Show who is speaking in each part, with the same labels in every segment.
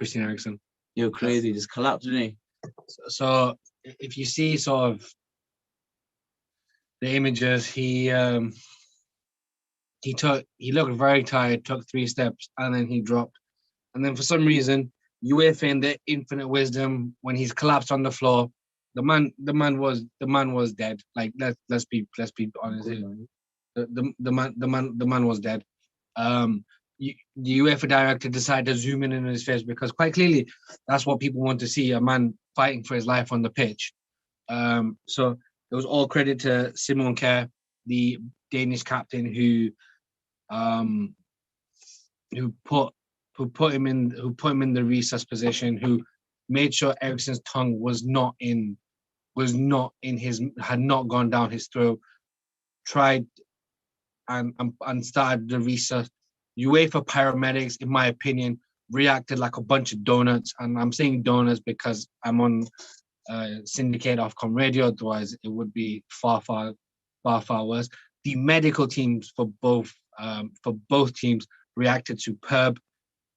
Speaker 1: Christian Eriksen.
Speaker 2: You're crazy. Just collapsed, didn't he?
Speaker 1: So if you see sort of the images, he looked very tired, took 3 steps, and then he dropped. And then for some reason, UEFA in their infinite wisdom, when he's collapsed on the floor, the man was dead. Like let's be honest here. The man was dead. The UEFA director decided to zoom in his face because quite clearly that's what people want to see, a man fighting for his life on the pitch. So it was all credit to Simon Kjær, the Danish captain who put him in the recess position, who made sure Eriksen's tongue had not gone down his throat, tried and started the recess. UEFA paramedics, in my opinion, reacted like a bunch of donuts, and I'm saying donuts because I'm on syndicate Ofcom radio, otherwise it would be far worse. The medical teams for both teams reacted superb.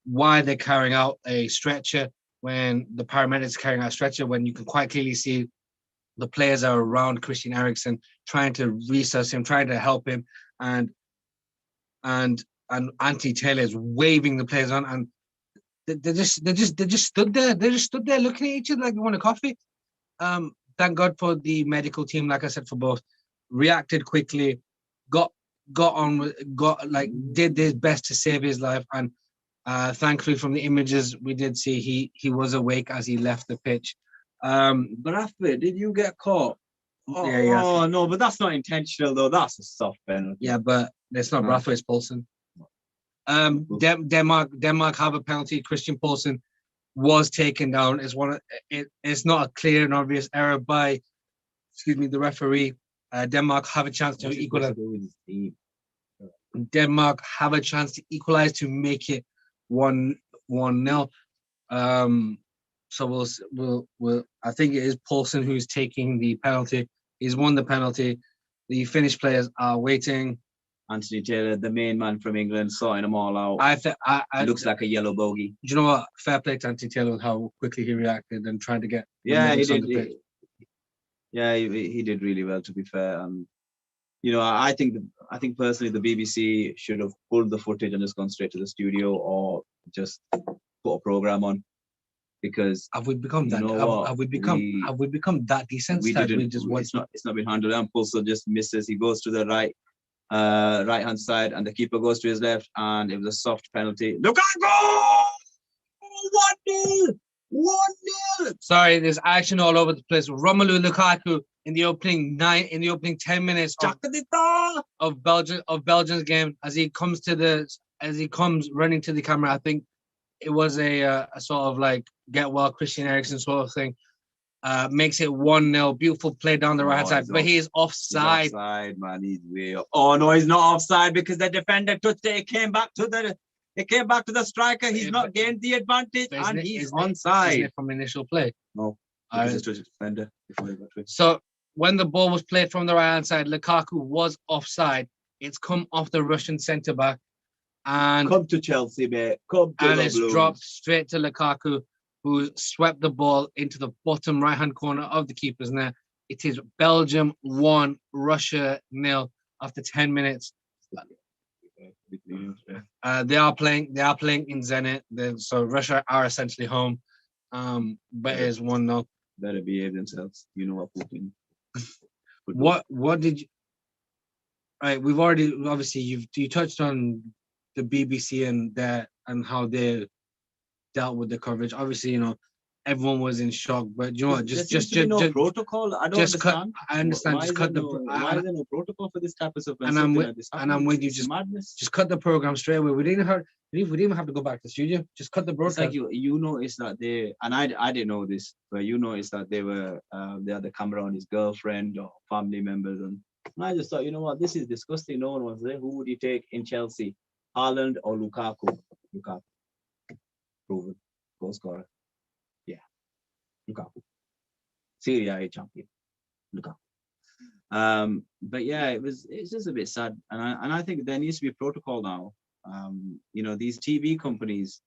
Speaker 1: Why they're carrying out a stretcher when the paramedics carrying out a stretcher, when you can quite clearly see the players are around Christian Eriksen trying to resuscitate him, trying to help him, and Antti Taylor is waving the players on, and they just stood there. They just stood there looking at each other like they want a coffee. Thank God for the medical team, like I said, for both, reacted quickly, did their best to save his life, and thankfully from the images we did see he was awake as he left the pitch.
Speaker 2: Brathwaite, did you get caught?
Speaker 1: Yeah.
Speaker 2: Oh no, but that's not intentional though. That's a soft penalty.
Speaker 1: Yeah, but it's not Brathwaite's Poulsen. Denmark have a penalty. Christian Poulsen was taken down. It's not a clear and obvious error by, the referee. Denmark have a chance to equalize. Denmark have a chance to equalize to make it 1-0. So we'll. I think it is Poulsen who's taking the penalty. He's won the penalty. The Finnish players are waiting.
Speaker 2: Anthony Taylor, the main man from England, sorting them all out. Looks like a yellow bogey.
Speaker 1: Do you know what? Fair play to Anthony Taylor, how quickly he reacted and trying to get.
Speaker 2: Yeah, he did. He did really well, to be fair. I think personally the BBC should have pulled the footage and just gone straight to the studio, or just put a program on. Because
Speaker 1: have we become that? Have we become that desensitized?
Speaker 2: It's not been handled. And Poulsen just misses. He goes to the right hand side, and the keeper goes to his left, and it was a soft penalty. Lukaku! 1-0!
Speaker 1: Sorry, there's action all over the place. Romelu Lukaku in the opening 10 minutes of Belgium's game, as he comes running to the camera. I think it was a sort of like get well Christian Eriksen sort of thing. Makes it 1-0. Beautiful play down the right hand side, but he is offside.
Speaker 2: He's offside, man. He's way off. Oh no, he's not offside because the defender touched it. It came back to the striker. He's not gained the advantage, and he's onside.
Speaker 1: Isn't it from initial play?
Speaker 2: No, because it's touched the defender before he got to it.
Speaker 1: So when the ball was played from the right hand side, Lukaku was offside. It's come off the Russian centre back, and
Speaker 2: come to Chelsea, mate. Come to
Speaker 1: and
Speaker 2: the
Speaker 1: it's
Speaker 2: Blues.
Speaker 1: Dropped straight to Lukaku, who swept the ball into the bottom right-hand corner of the keeper's net. It is Belgium 1, Russia 0 after 10 minutes. They are playing in Zenit, so Russia are essentially home. But it is 1-0.
Speaker 2: Better behave themselves. You know what Putin.
Speaker 1: What did you? Right, we've already obviously you touched on the BBC and how they dealt with the coverage. Obviously, everyone was in shock, but you know what? Just
Speaker 2: protocol. I don't understand.
Speaker 1: I understand.
Speaker 2: Why
Speaker 1: just cut the.
Speaker 2: Why is there no protocol for this type of stuff?
Speaker 1: And I'm with you. Just cut the program straight away. We didn't even have to go back to the studio. Just cut the broadcast.
Speaker 2: It's like you noticed that I didn't know this, but you noticed that they had the camera on his girlfriend or family members, and I just thought, you know what, this is disgusting. No one was there. Who would you take in Chelsea, Haaland or Lukaku? Lukaku, proven goal scorer. Yeah, Lukaku, Serie A champion, Lukaku. But yeah, it's just a bit sad, and I think there needs to be protocol now. These TV companies,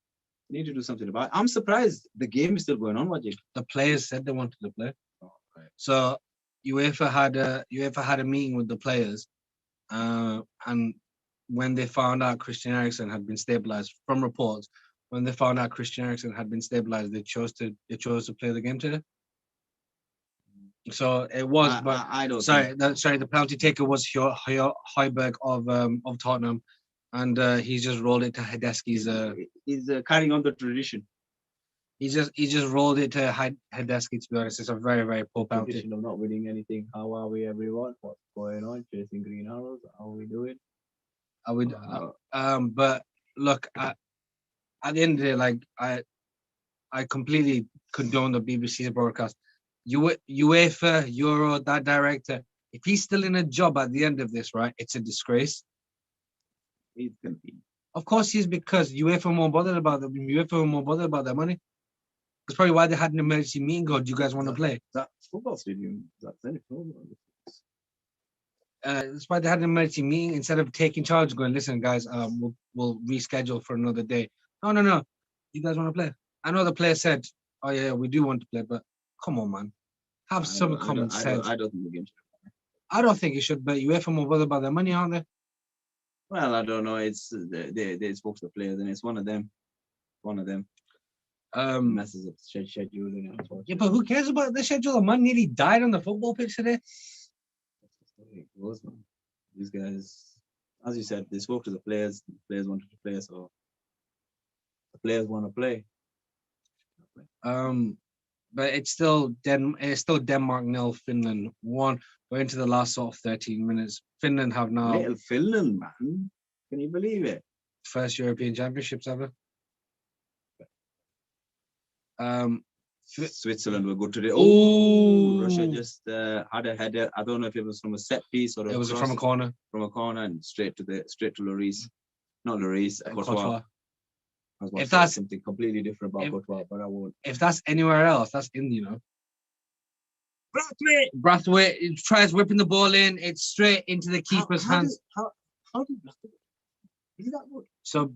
Speaker 2: need to do something about it. I'm surprised the game is still going on, Wajid.
Speaker 1: The players said they wanted to play.
Speaker 2: Oh, right.
Speaker 1: So UEFA had a meeting with the players, and when they found out Christian Eriksen had been stabilized from reports, when they found out Christian Eriksen had been stabilized, they chose to play the game today. So it was, but
Speaker 2: I don't
Speaker 1: sorry,
Speaker 2: think.
Speaker 1: the penalty taker was Højbjerg of Tottenham, and he's just rolled it to Hidesky's.
Speaker 2: He's carrying on the tradition.
Speaker 1: He just rolled it to Hidesky. To be honest, it's a very very poor penalty.
Speaker 2: Tradition of not winning anything. How are we, everyone? What's going on? Chasing green arrows. How are we doing?
Speaker 1: I would, but look, at the end of the day, like I completely condone the BBC's broadcast. UEFA, Euro, that director, if he's still in a job at the end of this, right, it's a disgrace.
Speaker 2: He's gonna be.
Speaker 1: Of course, he's because UEFA were more bothered about them. UEFA were more bothered about their money. That's probably why they had an emergency meeting. Go, do you guys want to play?
Speaker 2: That football stadium. That's any football.
Speaker 1: That's why they had an emergency meeting instead of taking charge, going, listen, guys, we'll reschedule for another day. No. You guys want to play? I know the player said, oh yeah, we do want to play, but come on, man. Have some common sense.
Speaker 2: I don't think the game should.
Speaker 1: I don't think it should, but UEFA more bothered about their money, aren't they?
Speaker 2: Well, I don't know. It's they spoke to the players, and it's one of them. Messes up the schedule.
Speaker 1: Yeah, but who cares about the schedule? A man nearly died on the football pitch today.
Speaker 2: These guys, as you said, they spoke to the players. The players wanted to play, so the players want to play.
Speaker 1: But it's still Denmark 0, Finland 1. We're into the last sort of 13 minutes. Finland have now
Speaker 2: Little Finland, man. Can you believe it?
Speaker 1: First European Championships ever.
Speaker 2: Switzerland were good today.
Speaker 1: Oh,
Speaker 2: Russia just had a header. I don't know if it was from a set piece or
Speaker 1: it was from a corner.
Speaker 2: From a corner and straight to Lloris. Not Lloris, Courtois. If that's something completely different about Courtois, but I won't.
Speaker 1: If that's anywhere else, that's in, you know. Brathwaite tries whipping the ball in. It's straight into the keeper's hands.
Speaker 2: How did Brathwaite? Is that good?
Speaker 1: So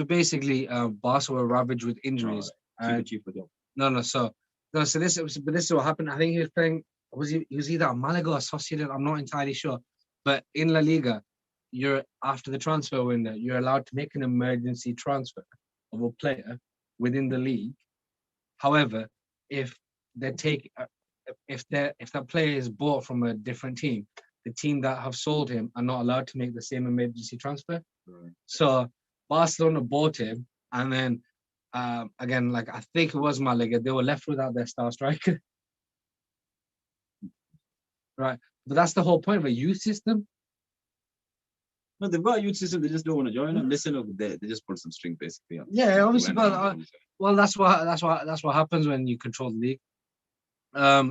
Speaker 1: basically, Barca were ravaged with injuries. So this is what happened. I think he was playing. He was either at Malaga or Sociedad. I'm not entirely sure. But in La Liga, you're after the transfer window, you're allowed to make an emergency transfer of a player within the league. However, if that player is bought from a different team, the team that have sold him are not allowed to make the same emergency transfer.
Speaker 2: Right.
Speaker 1: So Barcelona bought him, and then again, like I think it was Malaga, they were left without their star striker. Right, but that's the whole point of a youth system.
Speaker 2: No, they've got a youth system. They just don't want to join them. Listen, they just put some string basically on.
Speaker 1: Yeah, obviously, but well, that's what happens when you control the league.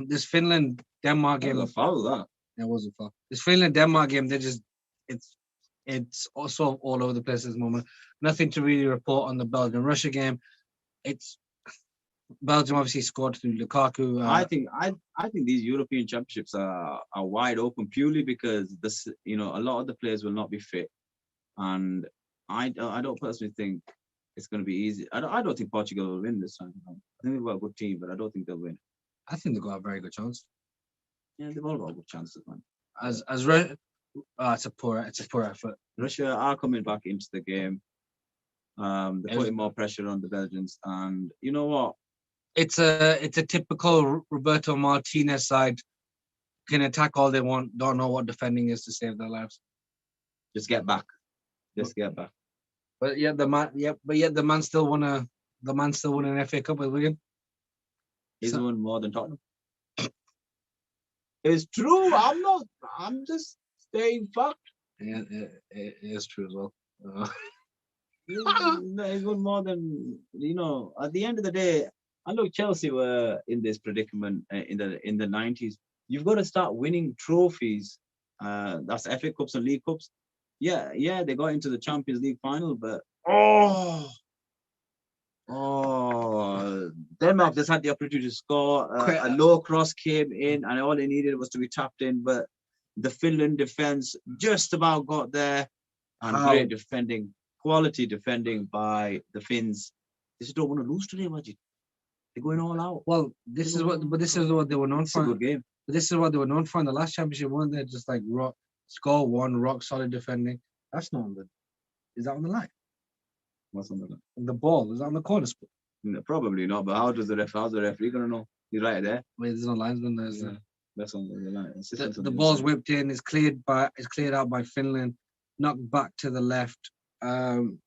Speaker 1: This Finland Denmark game.
Speaker 2: That was a foul, that.
Speaker 1: It was a foul. This Finland Denmark game, it's also all over the place at this moment. Nothing to really report on the Belgium Russia game. It's Belgium obviously scored through Lukaku.
Speaker 2: I think these European championships are wide open purely because a lot of the players will not be fit, and I don't personally think it's going to be easy. I don't think Portugal will win this time. I think they've got a good team, but I don't think they'll win.
Speaker 1: I think they've got a very good chance.
Speaker 2: Yeah, they've all got good chances, man.
Speaker 1: It's a poor effort.
Speaker 2: Russia are coming back into the game. They're putting more pressure on the Belgians, and you know what?
Speaker 1: It's a typical Roberto Martinez side. Can attack all they want. Don't know what defending is to save their lives.
Speaker 2: Just get back. Get back.
Speaker 1: But yeah, the man still won an FA Cup with Wigan.
Speaker 2: He's won more than Tottenham. It's true. I'm just staying fucked.
Speaker 1: Yeah, it is true as well.
Speaker 2: He's won more than At the end of the day, I know Chelsea were in this predicament in the 90s. You've got to start winning trophies. That's FA Cups and League Cups. Yeah, they got into the Champions League final, but Denmark just had the opportunity to score. A low cross came in, and all they needed was to be tapped in. But the Finland defense just about got there, and great defending, quality defending by the Finns. They just don't want to lose today, Majid. They're going all out.
Speaker 1: Well, this is what they were known
Speaker 2: It's a
Speaker 1: for.
Speaker 2: good game.
Speaker 1: But this is what they were known for in the last championship, weren't they? Just like score one, rock solid defending. That's not on the. Is that on the line?
Speaker 2: What's on the line?
Speaker 1: The ball is that on the corner spot.
Speaker 2: No, probably not. But how's the referee gonna know? He's right there.
Speaker 1: Wait, there's no linesman. There's
Speaker 2: That's on the line.
Speaker 1: the ball's whipped in. It's cleared out by Finland. Knocked back to the left.
Speaker 2: Could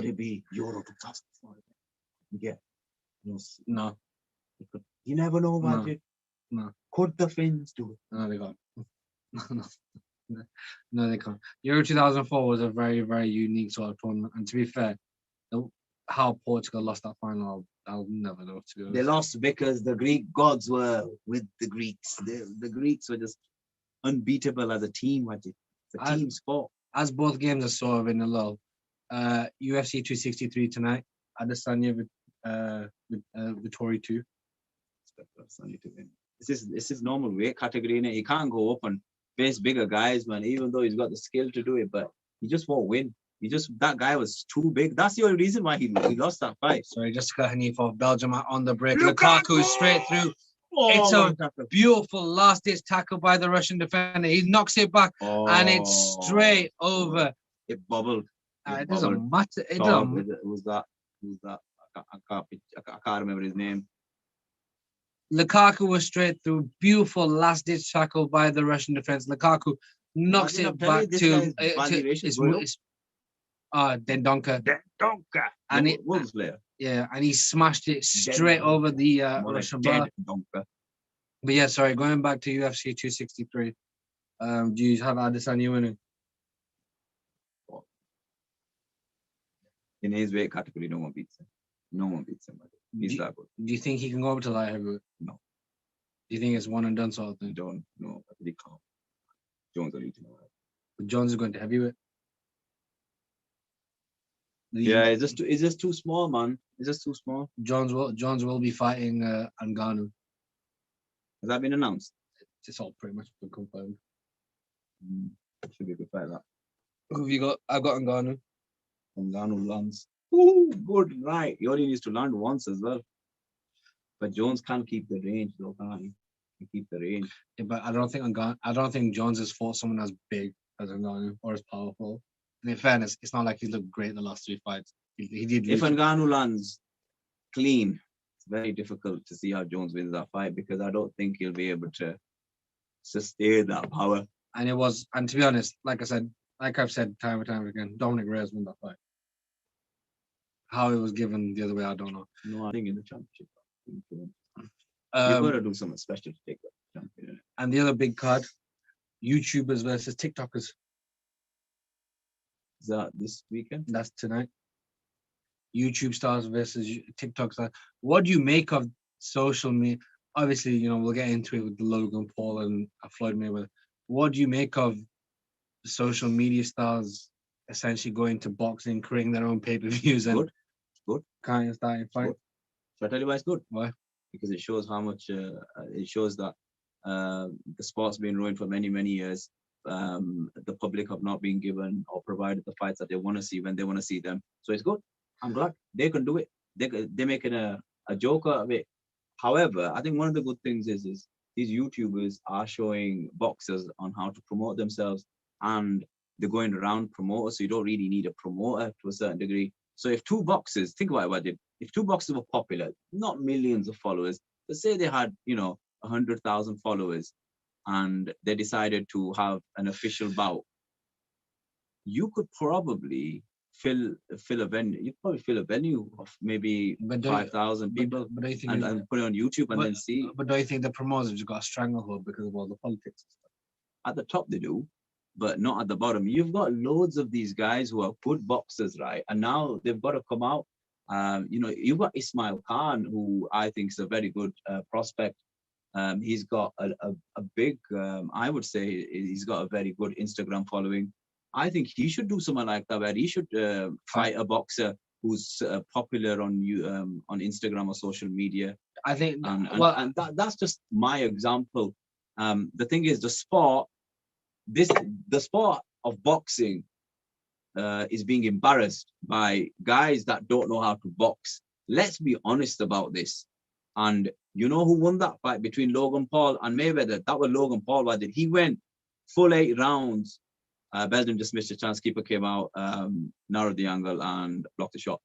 Speaker 2: it be Euro 2004? Yeah.
Speaker 1: No.
Speaker 2: You never know,
Speaker 1: No.
Speaker 2: Majid.
Speaker 1: No.
Speaker 2: Could the Finns do it?
Speaker 1: No, they can't. No, they can't. Euro 2004 was a very, very unique sort of tournament. And to be fair, how Portugal lost that final, I'll never know. To be honest.
Speaker 2: They lost because the Greek gods were with the Greeks. The Greeks were just unbeatable as a team, Majid. It's a team sport.
Speaker 1: As both games are sort of in a lull, UFC 263 tonight. Adesanya with Vittori 2.
Speaker 2: This is normal weight category. He can't go up and face bigger guys, man. Even though he's got the skill to do it, but he just won't win. That guy was too big. That's the only reason why he lost that fight.
Speaker 1: Sorry, just got Hanif off Belgium on the break. Lukaku straight through.
Speaker 2: Oh,
Speaker 1: it's a beautiful last ditch tackle by the Russian defender. He knocks it back and it's straight over.
Speaker 2: It bubbled.
Speaker 1: It doesn't matter. It
Speaker 2: was that. I can't remember his name.
Speaker 1: Lukaku was straight through. Beautiful last ditch tackle by the Russian defense. Lukaku knocks it back to Dendonka. And
Speaker 2: Wolves player.
Speaker 1: Yeah, and he smashed it straight over the Russian bar. But yeah, sorry, going back to UFC 263. Do you have Adesanya winning?
Speaker 2: In his weight category, no one beats him. No one beats him. He's that good.
Speaker 1: Do you think he can go over to light heavyweight?
Speaker 2: No.
Speaker 1: Do you think it's one and done sort of thing?
Speaker 2: Don't. No, I really can't. Jones will eat him.
Speaker 1: But Jones is going to heavyweight.
Speaker 2: Yeah, it's just too small, man. It's just too small.
Speaker 1: Jones will be fighting Ngannou.
Speaker 2: Has that been announced?
Speaker 1: It's all pretty much been confirmed.
Speaker 2: Should be a good fight, that.
Speaker 1: Who have you got? I've got Ngannou.
Speaker 2: Ngannou lands. Ooh, good, right. He only needs to land once as well. But Jones can't keep the range, though, can he? He keep the range.
Speaker 1: Yeah, but I don't think Jones has fought someone as big as Ngannou or as powerful. And in fairness, it's not like he looked great in the last 3 fights. He did.
Speaker 2: If Ngannou lands clean, it's very difficult to see how Jones wins that fight because I don't think he'll be able to sustain that power.
Speaker 1: And to be honest, like I've said time and time again, Dominic Reyes won that fight. How it was given the other way, I don't know.
Speaker 2: No, I think in the championship. You've got to do something special to take that champion.
Speaker 1: And the other big card, YouTubers versus TikTokers.
Speaker 2: Is that this weekend?
Speaker 1: That's tonight. YouTube stars versus TikTok stars. What do you make of social media? Obviously, we'll get into it with the Logan Paul and Floyd Mayweather. What do you make of social media stars essentially going to boxing, creating their own pay-per-views and
Speaker 2: good.
Speaker 1: Kind of starting fight?
Speaker 2: So I tell you why it's good.
Speaker 1: Why?
Speaker 2: Because it shows how much it shows that the sport's been ruined for many, many years. The public have not been given or provided the fights that they want to see when they want to see them. So it's good. I'm glad they can do it. They're making a joke out of it. However, I think one of the good things is these YouTubers are showing boxers on how to promote themselves, and they're going around promoters. So you don't really need a promoter to a certain degree. So if two boxers, think about it, if two boxers were popular, not millions of followers, but say they had 100,000 followers, and they decided to have an official bout, you could probably fill a venue. You probably fill a venue of maybe 5,000 people, and put it on YouTube and then see.
Speaker 1: But do you think the promoters have got a stranglehold because of all the politics?
Speaker 2: At the top they do, but not at the bottom. You've got loads of these guys who are good boxers, right? And now they've got to come out. You've got Ismail Khan, who I think is a very good prospect. He's got a big, I would say he's got a very good Instagram following. I think he should do something like that, where he should fight a boxer who's popular on Instagram or social media.
Speaker 1: I think,
Speaker 2: and that's just my example. The thing is, the sport of boxing is being embarrassed by guys that don't know how to box. Let's be honest about this. And you know who won that fight between Logan Paul and Mayweather? That was Logan Paul. What did he went full 8 rounds? Belgium just missed a chance. Keeper came out, narrowed the angle and blocked the shot.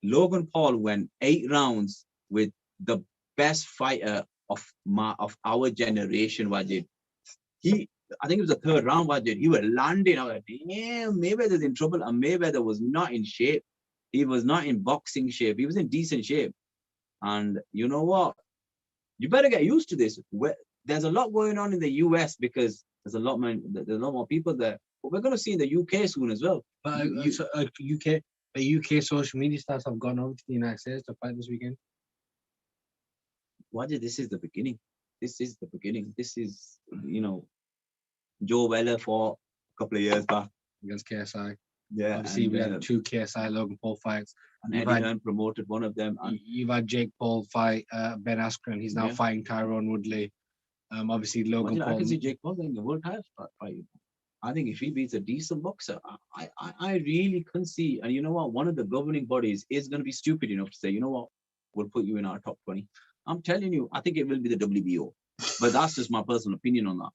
Speaker 2: Logan Paul went 8 rounds with the best fighter of our generation. What did he? I think it was the 3rd round. What did he was landing? I was like, damn, Mayweather's in trouble, and Mayweather was not in shape. He was not in boxing shape. He was in decent shape. And you know what? You better get used to this. There's a lot going on in the US because there's a lot more people there. But we're going to see in the UK soon as well.
Speaker 1: But UK social media stars have gone over to the United States to fight this weekend.
Speaker 2: This is the beginning. This is the beginning. This is, Joe Weller fought a couple of years back
Speaker 1: against KSI.
Speaker 2: Yeah,
Speaker 1: obviously we had 2 KSI Logan Paul fights.
Speaker 2: And Eddie Hearn promoted one of them. And
Speaker 1: you've had Jake Paul fight Ben Askren. He's now fighting Tyrone Woodley. Obviously Logan Paul.
Speaker 2: I can see Jake Paul getting the world title fight. I think if he beats a decent boxer, I really can see. And you know what? One of the governing bodies is going to be stupid enough to say, you know what? We'll put you in our top 20. I'm telling you, I think it will be the WBO. But that's just my personal opinion on that.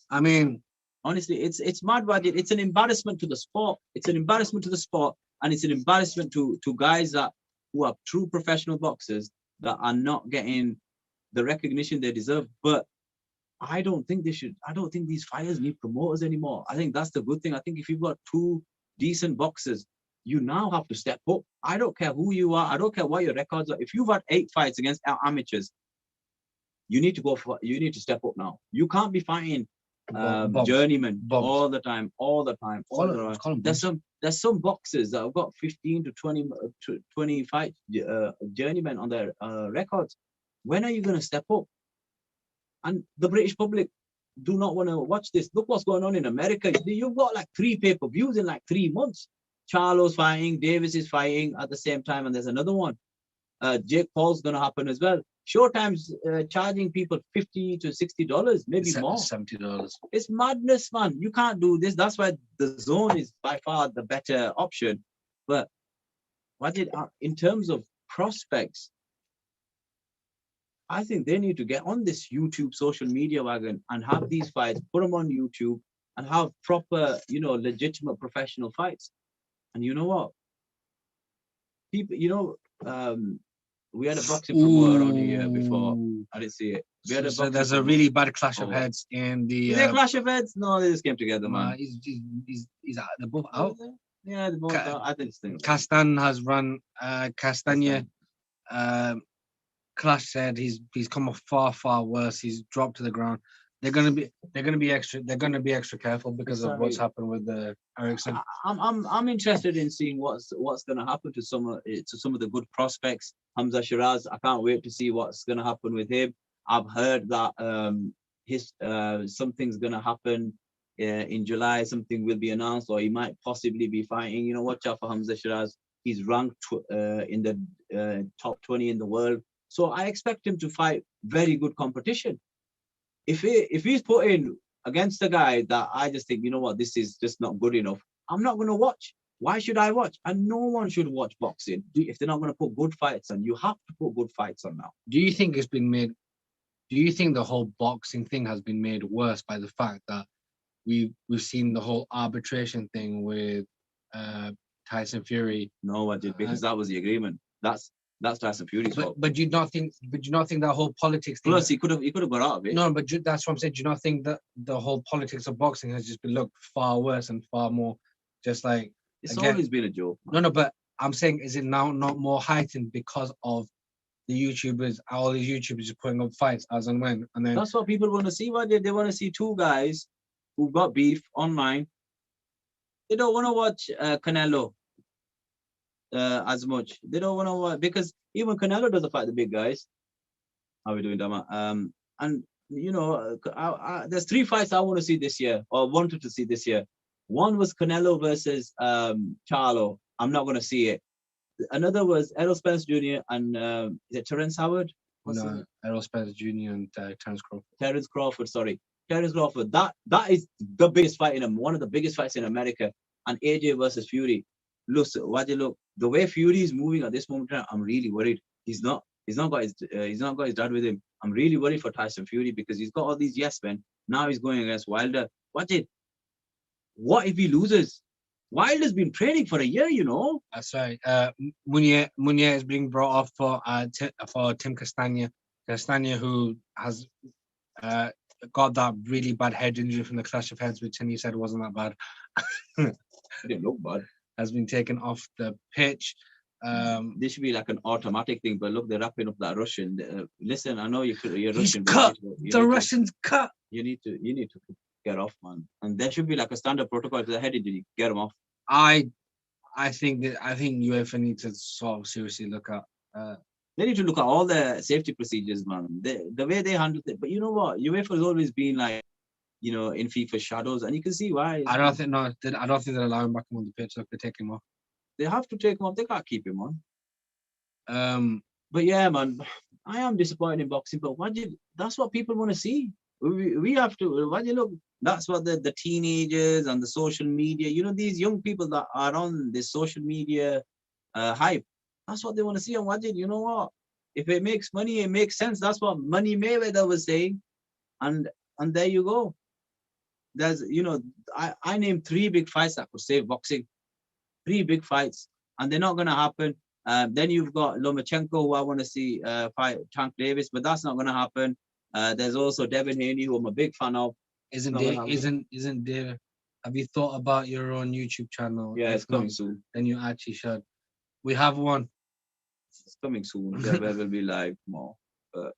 Speaker 1: I mean,
Speaker 2: honestly, it's mad, but it's an embarrassment to the sport. It's an embarrassment to the sport, and it's an embarrassment to guys who are true professional boxers that are not getting the recognition they deserve. But I don't think they should. I don't think these fighters need promoters anymore. I think that's the good thing. I think if you've got 2 decent boxers, you now have to step up. I don't care who you are. I don't care what your records are. If you've had 8 fights against amateurs, you need to step up now. You can't be fighting journeyman all the time. There's some boxers that have got 15 to 20 fight journeymen on their records. When are you going to step up? And the British public do not want to watch this. Look what's going on in America. You've got like 3 pay-per-views in like 3 months. Charlo's fighting, Davis is fighting at the same time, and there's another one. Jake Paul's going to happen as well. Showtime's charging people $50 to $60, maybe more.
Speaker 1: $70.
Speaker 2: It's madness, man. You can't do this. That's why the zone is by far the better option. But in terms of prospects, I think they need to get on this YouTube social media wagon and have these fights, put them on YouTube, and have proper, legitimate professional fights. And you know what? People, we had a boxing promoter on here before. I didn't see it.
Speaker 1: There's a really bad clash of heads in the.
Speaker 2: Is there a clash of heads? No, they just came together, man.
Speaker 1: They're both out.
Speaker 2: Yeah, they're both out. I didn't think.
Speaker 1: Castan has run. Castagna. Clash said he's come off far worse. He's dropped to the ground. They're gonna be extra careful because of what's happened with the Erickson.
Speaker 2: I'm interested in seeing what's gonna happen to some of the good prospects. Hamza Shiraz, I can't wait to see what's gonna happen with him. I've heard that something's gonna happen in July. Something will be announced, or he might possibly be fighting. Watch out for Hamza Shiraz. He's ranked in the top 20 in the world. So I expect him to fight very good competition. If he's put in against a guy that I just think, this is just not good enough, I'm not going to watch. Why should I watch? And no one should watch boxing if they're not going to put good fights on. You have to put good fights on now.
Speaker 1: Do you think the whole boxing thing has been made worse by the fact that we've seen the whole arbitration thing with Tyson Fury?
Speaker 2: No, I did, because that was the agreement. That's Tyson Fury's fault.
Speaker 1: But do you not think that whole politics thing?
Speaker 2: Plus, he could have got out of it.
Speaker 1: No, but that's what I'm saying. Do you not think that the whole politics of boxing has just been looked far worse and far more just like?
Speaker 2: It's always been a joke.
Speaker 1: Man. No, but I'm saying, is it now not more heightened because of the YouTubers, all these YouTubers just putting up fights as and when? And then
Speaker 2: that's what people want to see. They want to see 2 guys who've got beef online. They don't want to watch Canelo as much. They don't want to watch, because even Canelo doesn't fight the big guys. How are we doing, Dama? And there's 3 fights I want to see this year, or wanted to see this year. One was Canelo versus Charlo. I'm not going to see it. Another was Errol Spence Jr. and is it Terence Howard?
Speaker 1: Errol Spence Jr. and Terence Crawford.
Speaker 2: Terence Crawford. That is the biggest fight one of the biggest fights in America. and AJ versus Fury. Look, look, the way Fury is moving at this moment, I'm really worried. He's not got his dad with him. I'm really worried for Tyson Fury because he's got all these yes men. Now he's going against Wilder. Watch it. What if he loses? Wilder's been training for a year, you know.
Speaker 1: That's right. Munier is being brought off for Tim Castagna. Castagna, who has got that really bad head injury from the clash of heads, which Kenny said wasn't that bad.
Speaker 2: It didn't look bad.
Speaker 1: Has been taken off the pitch.
Speaker 2: This should be like an automatic thing, but look, they're wrapping up that Russian. Listen, I know you're
Speaker 1: He's
Speaker 2: Russian.
Speaker 1: cut. The Russian's cut.
Speaker 2: You need to get off, man. And there should be like a standard protocol for the head injury. Get him off.
Speaker 1: I think UEFA need to sort of seriously look at.
Speaker 2: They need to look at all the safety procedures, man. The way they handle it. But you know what? UEFA has always been like, you know, in FIFA shadows, and you can see why.
Speaker 1: I don't think they're allowing back him on the pitch. Look, they're taking him off.
Speaker 2: They have to take him off. They can't keep him on. But yeah, man, I am disappointed in boxing. But that's what people want to see. We have to. Look, that's what the teenagers and the social media. You know, these young people that are on this social media hype. That's what they want to see. And you know what? If it makes money, it makes sense. That's what Money Mayweather was saying. And there you go. There's, you know, I named 3 big fights that could save boxing. 3 big fights, and they're not going to happen. Then you've got Lomachenko, who I want to see fight Tank Davis, but that's not going to happen. There's also Devin Haney, who I'm a big fan of.
Speaker 1: Isn't there? Have you thought about your own YouTube channel?
Speaker 2: Yeah, it's coming soon.
Speaker 1: Then you actually should. We have one.
Speaker 2: It's coming soon. There will be live more, but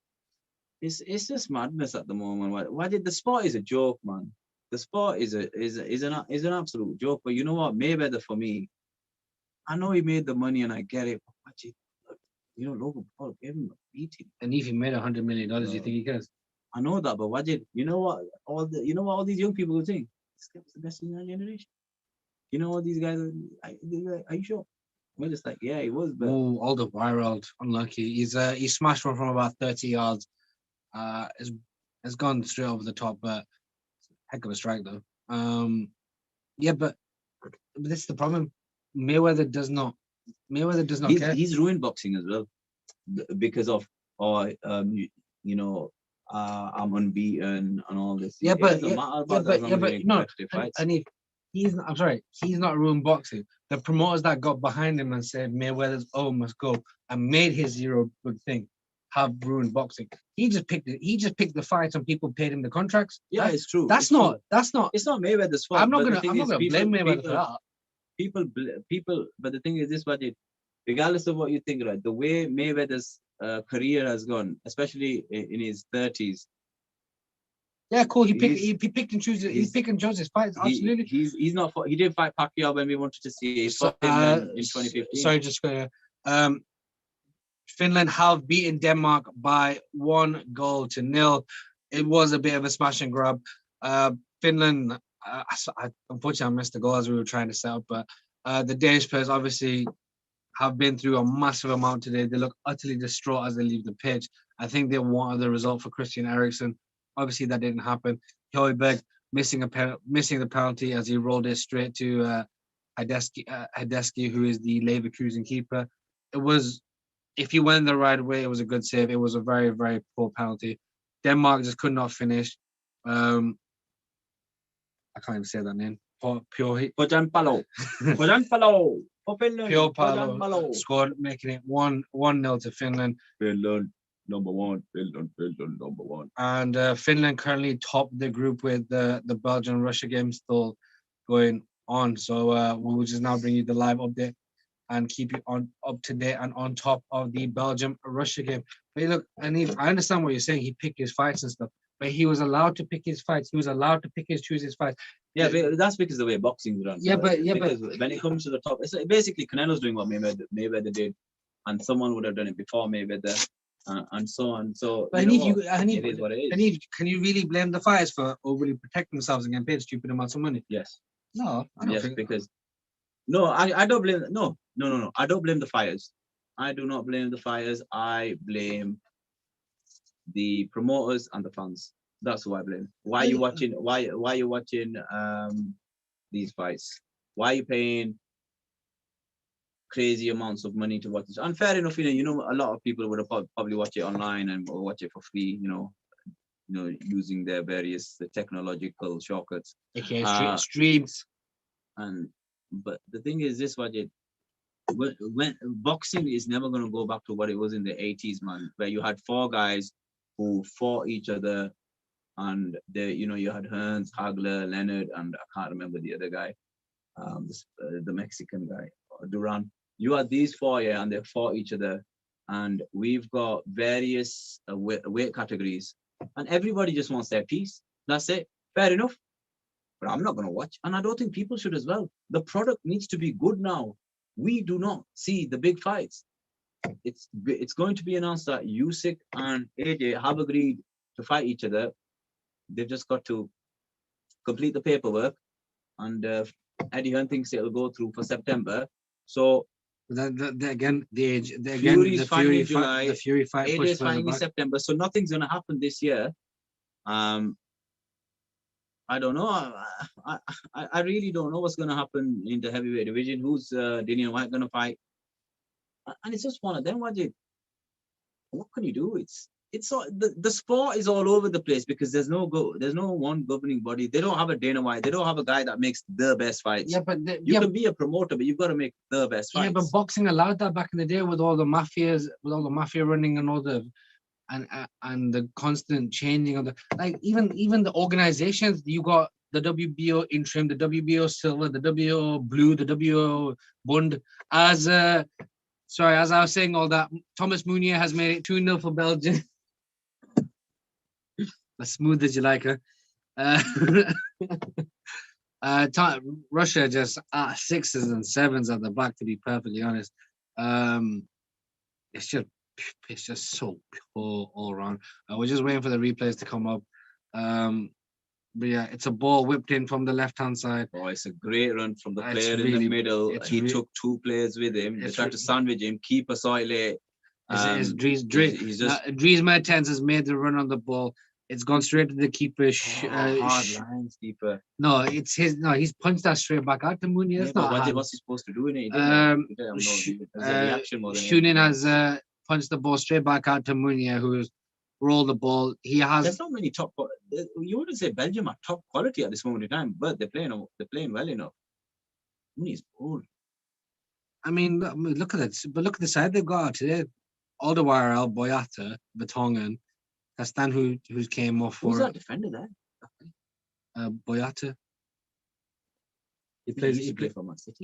Speaker 2: it's just madness at the moment. Why did the sport is a joke, man? The sport is an absolute joke. But you know what? Mayweather for me, I know he made the money and I get it. But watch it. You know, Logan Paul gave him a beating.
Speaker 1: And if he made $100 million, you think he cares?
Speaker 2: I know that, but watch it. You know what? All these young people will think this guy was the best in our generation. You know what these guys are you sure? We're just like, yeah, he was. But
Speaker 1: Alderweireld, unlucky. He smashed one from about 30 yards. Has gone straight over the top, but heck of a strike though. Yeah, but this is the problem. Mayweather does not care.
Speaker 2: He's ruined boxing as well because of I'm unbeaten and all this.
Speaker 1: Yeah, but
Speaker 2: no.
Speaker 1: And he's not ruined boxing. The promoters that got behind him and said Mayweather's must go and made his zero good thing have ruined boxing. He just picked the fights and people paid him the contracts.
Speaker 2: Yeah, it's true.
Speaker 1: It's not
Speaker 2: It's not Mayweather's fault.
Speaker 1: I'm not gonna blame Mayweather for that.
Speaker 2: People, but the thing is this, budget, regardless of what you think, right? The way Mayweather's career has gone, especially in his 30s.
Speaker 1: Yeah, cool. He picked and chose his fights. Absolutely.
Speaker 2: He's not. He didn't fight Pacquiao when we wanted to see. He fought him in 2015.
Speaker 1: Sorry, just Finland have beaten Denmark by 1-0. It was a bit of a smash and grab. Finland, unfortunately, I missed the goal as we were trying to set up, but the Danish players obviously have been through a massive amount today. They look utterly distraught as they leave the pitch. I think they wanted the result for Christian Eriksen. Obviously, that didn't happen. Højbjerg missing the penalty as he rolled it straight to Hradecky, who is the Leverkusen keeper. If he went the right way, it was a good save. It was a very, very poor penalty. Denmark just could not finish. I can't even say that name.
Speaker 2: Pojanpalo
Speaker 1: scored, making it 1-0 to Finland.
Speaker 2: Finland number one.
Speaker 1: And Finland currently top the group with the Belgian-Russia game still going on. So we will just now bring you the live update and keep you up to date and on top of the Belgium-Russia game. But look, I understand what you're saying. He picked his fights and stuff, but he was allowed to pick his fights. He was allowed to choose his fights.
Speaker 2: Yeah, but that's because of the way boxing's run.
Speaker 1: Yeah, but
Speaker 2: when it comes to the top, it's basically Canelo's doing what Mayweather did, and someone would have done it before Mayweather, and so on. So,
Speaker 1: but
Speaker 2: it is what it is.
Speaker 1: Can you really blame the fighters for overly protecting themselves and getting paid stupid amounts of money?
Speaker 2: Yes.
Speaker 1: No, I don't think
Speaker 2: because no, I don't blame. No, I don't blame the fighters. I do not blame the fighters. I blame the promoters and the fans. That's who I blame. Why are you watching? Why are you watching these fights? Why are you paying crazy amounts of money to watch this? And fair enough, you know, a lot of people would have probably watch it online and or watch it for free, you know, using their various technological shortcuts.
Speaker 1: AKA
Speaker 2: Uh,
Speaker 1: streams.
Speaker 2: But the thing is this, Wajid, when boxing is never going to go back to what it was in the 80s, man, where you had four guys who fought each other, and you had Hearns, Hagler, Leonard, and I can't remember the other guy, the Mexican guy, Duran. You had these four, yeah, and they fought each other, and we've got various weight categories, and everybody just wants their piece. That's it. Fair enough. But I'm not going to watch, and I don't think people should as well. The product needs to be good now. We do not see the big fights. It's going to be announced that Usyk and AJ have agreed to fight each other. They've just got to complete the paperwork, and Eddie Hearn thinks it'll go through for September. So
Speaker 1: again,
Speaker 2: Fury's fighting in July.
Speaker 1: The Fury fight
Speaker 2: AJ's fighting in September. So nothing's going to happen this year. I don't know. I really don't know what's going to happen in the heavyweight division. Who's Dillian White going to fight? And it's just one of them. What can you do? It's all, the sport is all over the place because there's no one governing body. They don't have a Dana White. They don't have a guy that makes the best fights.
Speaker 1: Yeah, but
Speaker 2: you can be a promoter, but you've got to make the best fights.
Speaker 1: Yeah, but boxing allowed that back in the day with all the mafia running and all the and the constant changing of the even the organizations. You got the WBO interim, the WBO silver, the WBO blue, the WBO bund. As I was saying all that, Thomas Munier has made it 2-0 for Belgium. As smooth as you like her. Russia just 6s and 7s at the back, to be perfectly honest. It's just so poor all around. We're just waiting for the replays to come up. But yeah, it's a ball whipped in from the left-hand side.
Speaker 2: Oh, it's a great run from the player in the middle. He took two players with him. They tried to sandwich him. Keeper saw it late.
Speaker 1: Dries Mertens has made the run on the ball. It's gone straight to the keeper.
Speaker 2: Hard lines, keeper.
Speaker 1: No, it's his. No, he's punched that straight back out to Munier.
Speaker 2: Yeah, but what's he supposed to do in it?
Speaker 1: Shunin has punched the ball straight back out to Munier, who's rolled the ball.
Speaker 2: There's not many top. You wouldn't say Belgium are top quality at this moment in time, but they're playing well enough. Muni's old.
Speaker 1: I mean, look at it. But look at the side they've got today. Alderweireld, Boyata, Vertonghen. Castan, who came off for.
Speaker 2: Who's that defender there?
Speaker 1: Boyata. He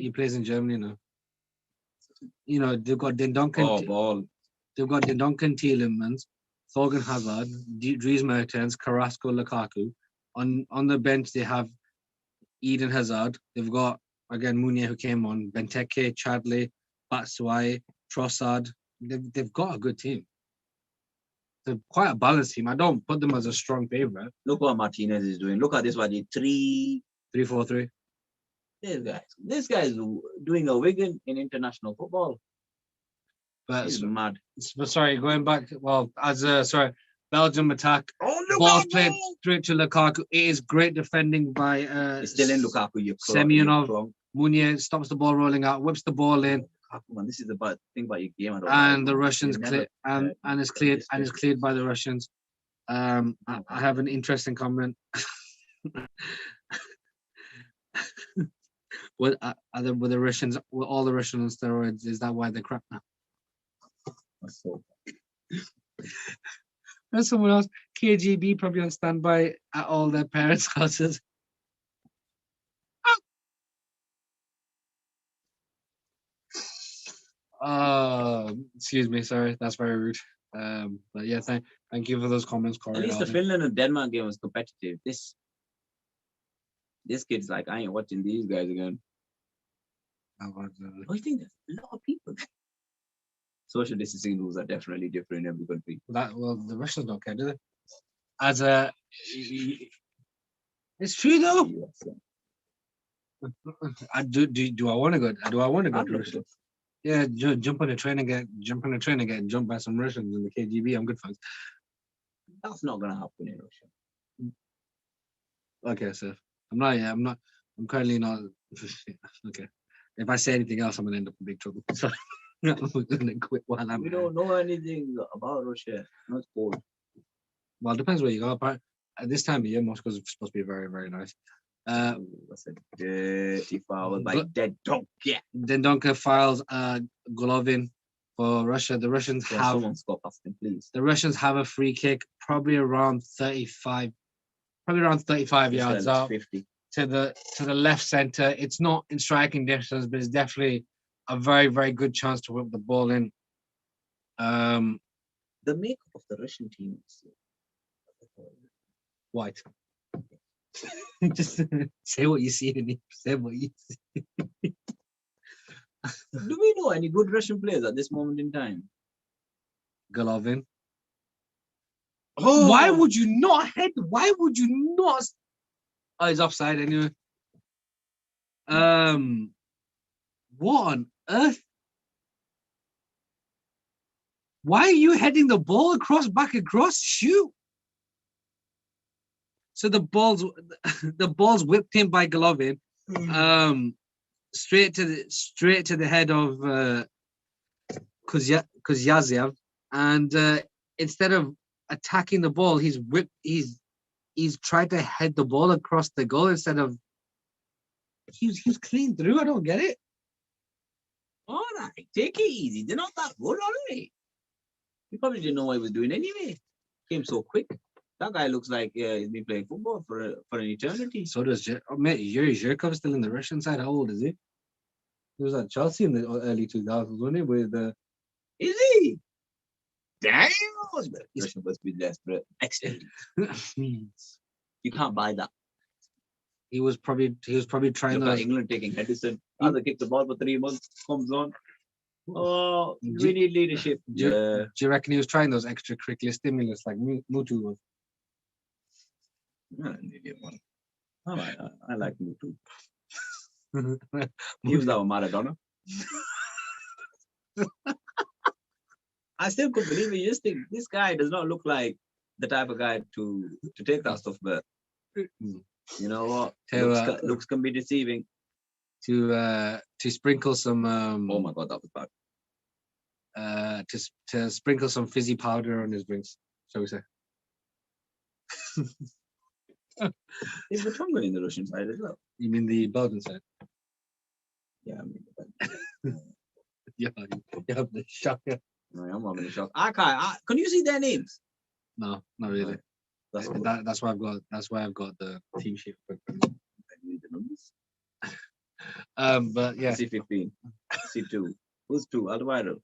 Speaker 1: plays in Germany now. You know, they've got Duncan. They've got Duncan Tielemans, Thorgan Hazard, Dries Mertens, Carrasco, Lukaku. On the bench, they have Eden Hazard. They've got, again, Munier, who came on, Benteke, Chadley, Batshuayi, Trossard. They've got a good team. They're quite a balanced team. I don't put them as a strong favorite.
Speaker 2: Look what Martinez is doing. Look at this one.
Speaker 1: 3-4-3.
Speaker 2: This guy is doing a Wigan in international football.
Speaker 1: But
Speaker 2: he's mad.
Speaker 1: But sorry, going back. Well, Belgium attack. Ball played straight to Lukaku. It is great defending by.
Speaker 2: It's still in Lukaku.
Speaker 1: Semyonov. Munier stops the ball rolling out, whips the ball in.
Speaker 2: Man, this is the thing about your game.
Speaker 1: And the Russians clear and it's cleared by the Russians. I have an interesting comment. With the Russians, with all the Russians on steroids, is that why they're crap now? There's someone else. KGB probably on standby at all their parents' houses. Excuse me, sorry, that's very rude. But yeah, thank you for those comments, Corey.
Speaker 2: At least the Finland and Denmark game was competitive. This kid's like, I ain't watching these guys again. I think there's a lot of people. Social distancing rules are definitely different in every country.
Speaker 1: The Russians don't care, do they? It's true though. Do I want to go? Do I want to go to Russia? Yeah, jump on a train and get jumped by some Russians in the KGB. I'm good, folks.
Speaker 2: That's not gonna happen in Russia.
Speaker 1: Okay, so I'm currently not Okay. If I say anything else, I'm gonna end up in big trouble. So I'm gonna quit while I'm
Speaker 2: We
Speaker 1: here.
Speaker 2: don't know anything about Russia. Not cold.
Speaker 1: Well, it depends where you go. But at this time of year, Moscow's supposed to be very, very nice.
Speaker 2: That's a dirty foul by
Speaker 1: Gl-
Speaker 2: dead dog. Yeah.
Speaker 1: Dendonka files Golovin for Russia. The Russians
Speaker 2: Yeah,
Speaker 1: have
Speaker 2: someone score past him, please.
Speaker 1: the Russians have a free kick, probably around 35
Speaker 2: This guy
Speaker 1: yards
Speaker 2: looks
Speaker 1: out
Speaker 2: 50.
Speaker 1: to the left center. It's not in striking distance, but it's definitely a very, very good chance to whip the ball in.
Speaker 2: The makeup of the Russian team is
Speaker 1: White. Just say what you see in it. Say what you see.
Speaker 2: Do we know any good Russian players at this moment in time?
Speaker 1: Golovin.
Speaker 2: Oh,
Speaker 1: Why would you not head? Why would you not? Oh, he's offside anyway. What on earth? Why are you heading the ball across, back across? Shoot. So the ball's whipped in by Golovin, straight to the head of Kuzyaziev, and instead of attacking the ball, he's tried to head the ball across the goal instead of he was clean through. I don't get it.
Speaker 2: all right, take it easy. They're not that good, are they? He probably didn't know what he was doing anyway. Came so quick. That guy looks like he's been playing football for an eternity.
Speaker 1: So does mate, Yuri Zhirkov still in the Russian side. How old is he? He was at Chelsea in the early 2000s, wasn't he? With
Speaker 2: Is he? Damn! Russia must be desperate. Excellent. You can't buy that.
Speaker 1: he was probably trying
Speaker 2: Look at
Speaker 1: to.
Speaker 2: England taking Henderson. Father kicked the ball for 3 months, comes on. Oh, we need leadership.
Speaker 1: Do you reckon he was trying those extracurricular stimulus like Mutu was?
Speaker 2: An idiot one. I like Mutu. He was our Maradona. I still couldn't believe it. You just think this guy does not look like the type of guy to take that stuff, but you know what? Looks can be deceiving.
Speaker 1: To sprinkle some
Speaker 2: Oh my god, that was bad.
Speaker 1: to sprinkle some fizzy powder on his drinks, shall we say?
Speaker 2: Is Vertonghen in the Russian side as well?
Speaker 1: You mean the Belgian side?
Speaker 2: Yeah, I mean,
Speaker 1: Yeah, you have the shock. Yeah.
Speaker 2: no, I'm having a shock. Can you see their names?
Speaker 1: No, not really.
Speaker 2: That's
Speaker 1: That's why I've got the team sheet. But yeah,
Speaker 2: C15, C2. Who's 2? Alderweireld.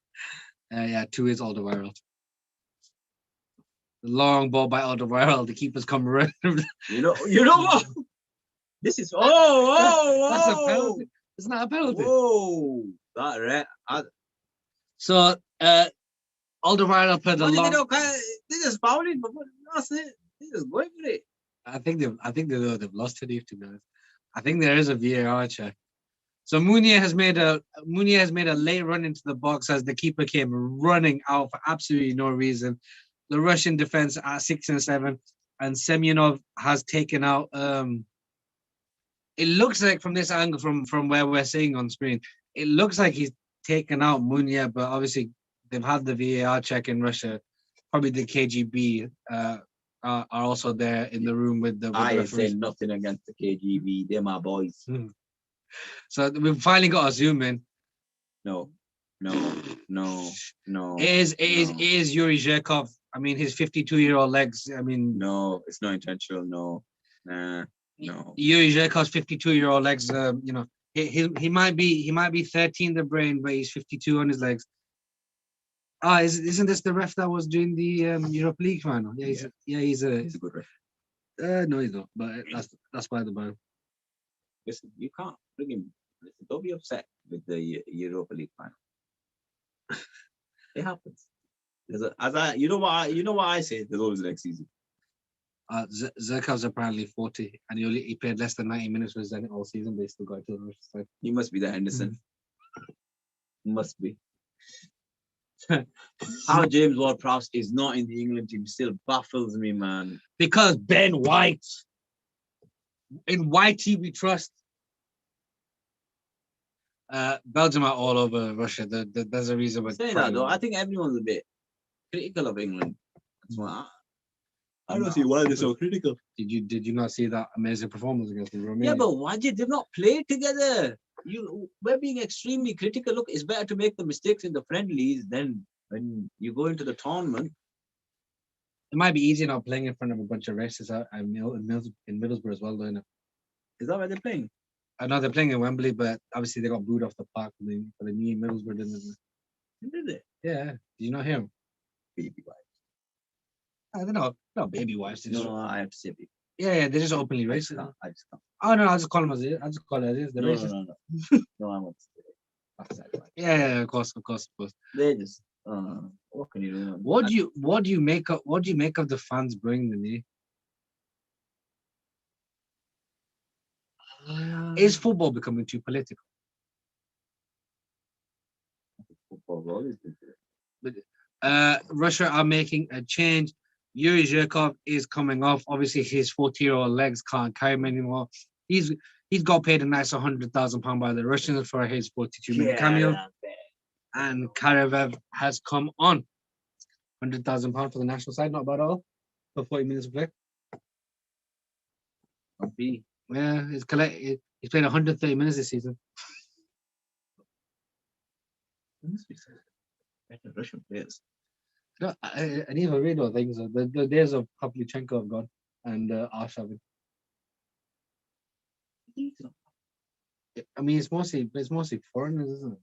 Speaker 1: yeah, 2 is Alderweireld. The long ball by Alderweireld. The keepers come running.
Speaker 2: You know what? This is that's
Speaker 1: a penalty. It's not a penalty.
Speaker 2: Whoa, that right.
Speaker 1: So Alderweireld played the long.
Speaker 2: They just fouled it, but that's it. They just going for it.
Speaker 1: I think they've lost to be honest. I think there is a VAR check. So Munier has made a late run into the box as the keeper came running out for absolutely no reason. The Russian defense at 6 and 7, and Semyonov has taken out. It looks like from this angle, from where we're seeing on screen, it looks like he's taken out Munier, but obviously they've had the VAR check in Russia. Probably the KGB are also there in the room with the.
Speaker 2: I ain't saying nothing against the KGB. They're my boys.
Speaker 1: So we've finally got a zoom in.
Speaker 2: No.
Speaker 1: It is Yuri Zhirkov. I mean, his 52-year-old legs. I mean,
Speaker 2: no, it's not intentional. No. No.
Speaker 1: Yuri Zhirkov's 52-year-old legs. You know, he might be 13 in the brain, but he's 52 on his legs. Isn't this the ref that was doing the Europa League final? Yeah, he's a
Speaker 2: good ref.
Speaker 1: No, he's not. But that's by the by.
Speaker 2: Listen, you can't bring him. Listen, don't be upset with the Europa League final. It happens. You know what I say. There's always the next season.
Speaker 1: Zerkov's apparently 40, and he played less than 90 minutes for Zenit all season, but he still got to the Russian side.
Speaker 2: He must be the Henderson. Must be. How James Ward-Prowse is not in the England team still baffles me, man.
Speaker 1: Because Ben White. In Whitey we trust. Belgium are all over Russia. There's a reason why.
Speaker 2: Saying that though, I think everyone's a bit critical of England. That's why I don't see why they're so critical.
Speaker 1: Did you not see that amazing performance against Romania?
Speaker 2: Yeah, but Wajid, they've not played together. We're being extremely critical. Look, it's better to make the mistakes in the friendlies than when you go into the tournament.
Speaker 1: It might be easier not playing in front of a bunch of racists in Middlesbrough as well, though.
Speaker 2: Is that where they're playing?
Speaker 1: I know they're playing in Wembley, but obviously they got booed off the park for the knee in Middlesbrough, didn't they?
Speaker 2: Did they?
Speaker 1: Yeah. Did you not hear him?
Speaker 2: Baby wives.
Speaker 1: I don't know. Not baby wives.
Speaker 2: No, I have to say baby.
Speaker 1: Yeah, they're just openly racist.
Speaker 2: I just can't.
Speaker 1: Oh no, I'll just call them as it is. I'll just call it as it is. They're racist.
Speaker 2: No, I want to say it.
Speaker 1: Yeah, of course.
Speaker 2: They just what can you do?
Speaker 1: What do you make of the fans bringing the knee? Is football becoming too political?
Speaker 2: Football is
Speaker 1: Russia are making a change. Yuri Zhirkov is coming off. Obviously, his 40-year-old legs can't carry him anymore. He's got paid a nice £100,000 by the Russians for his 42-minute cameo. And Karavev has come on. £100,000 for the national side, not bad at all. For 40 minutes of play. Yeah, he's played 130 minutes this season.
Speaker 2: Russian players.
Speaker 1: No, and even real things. The days of Pavlyuchenko have gone and Arshavin. I mean, it's mostly foreigners, isn't it?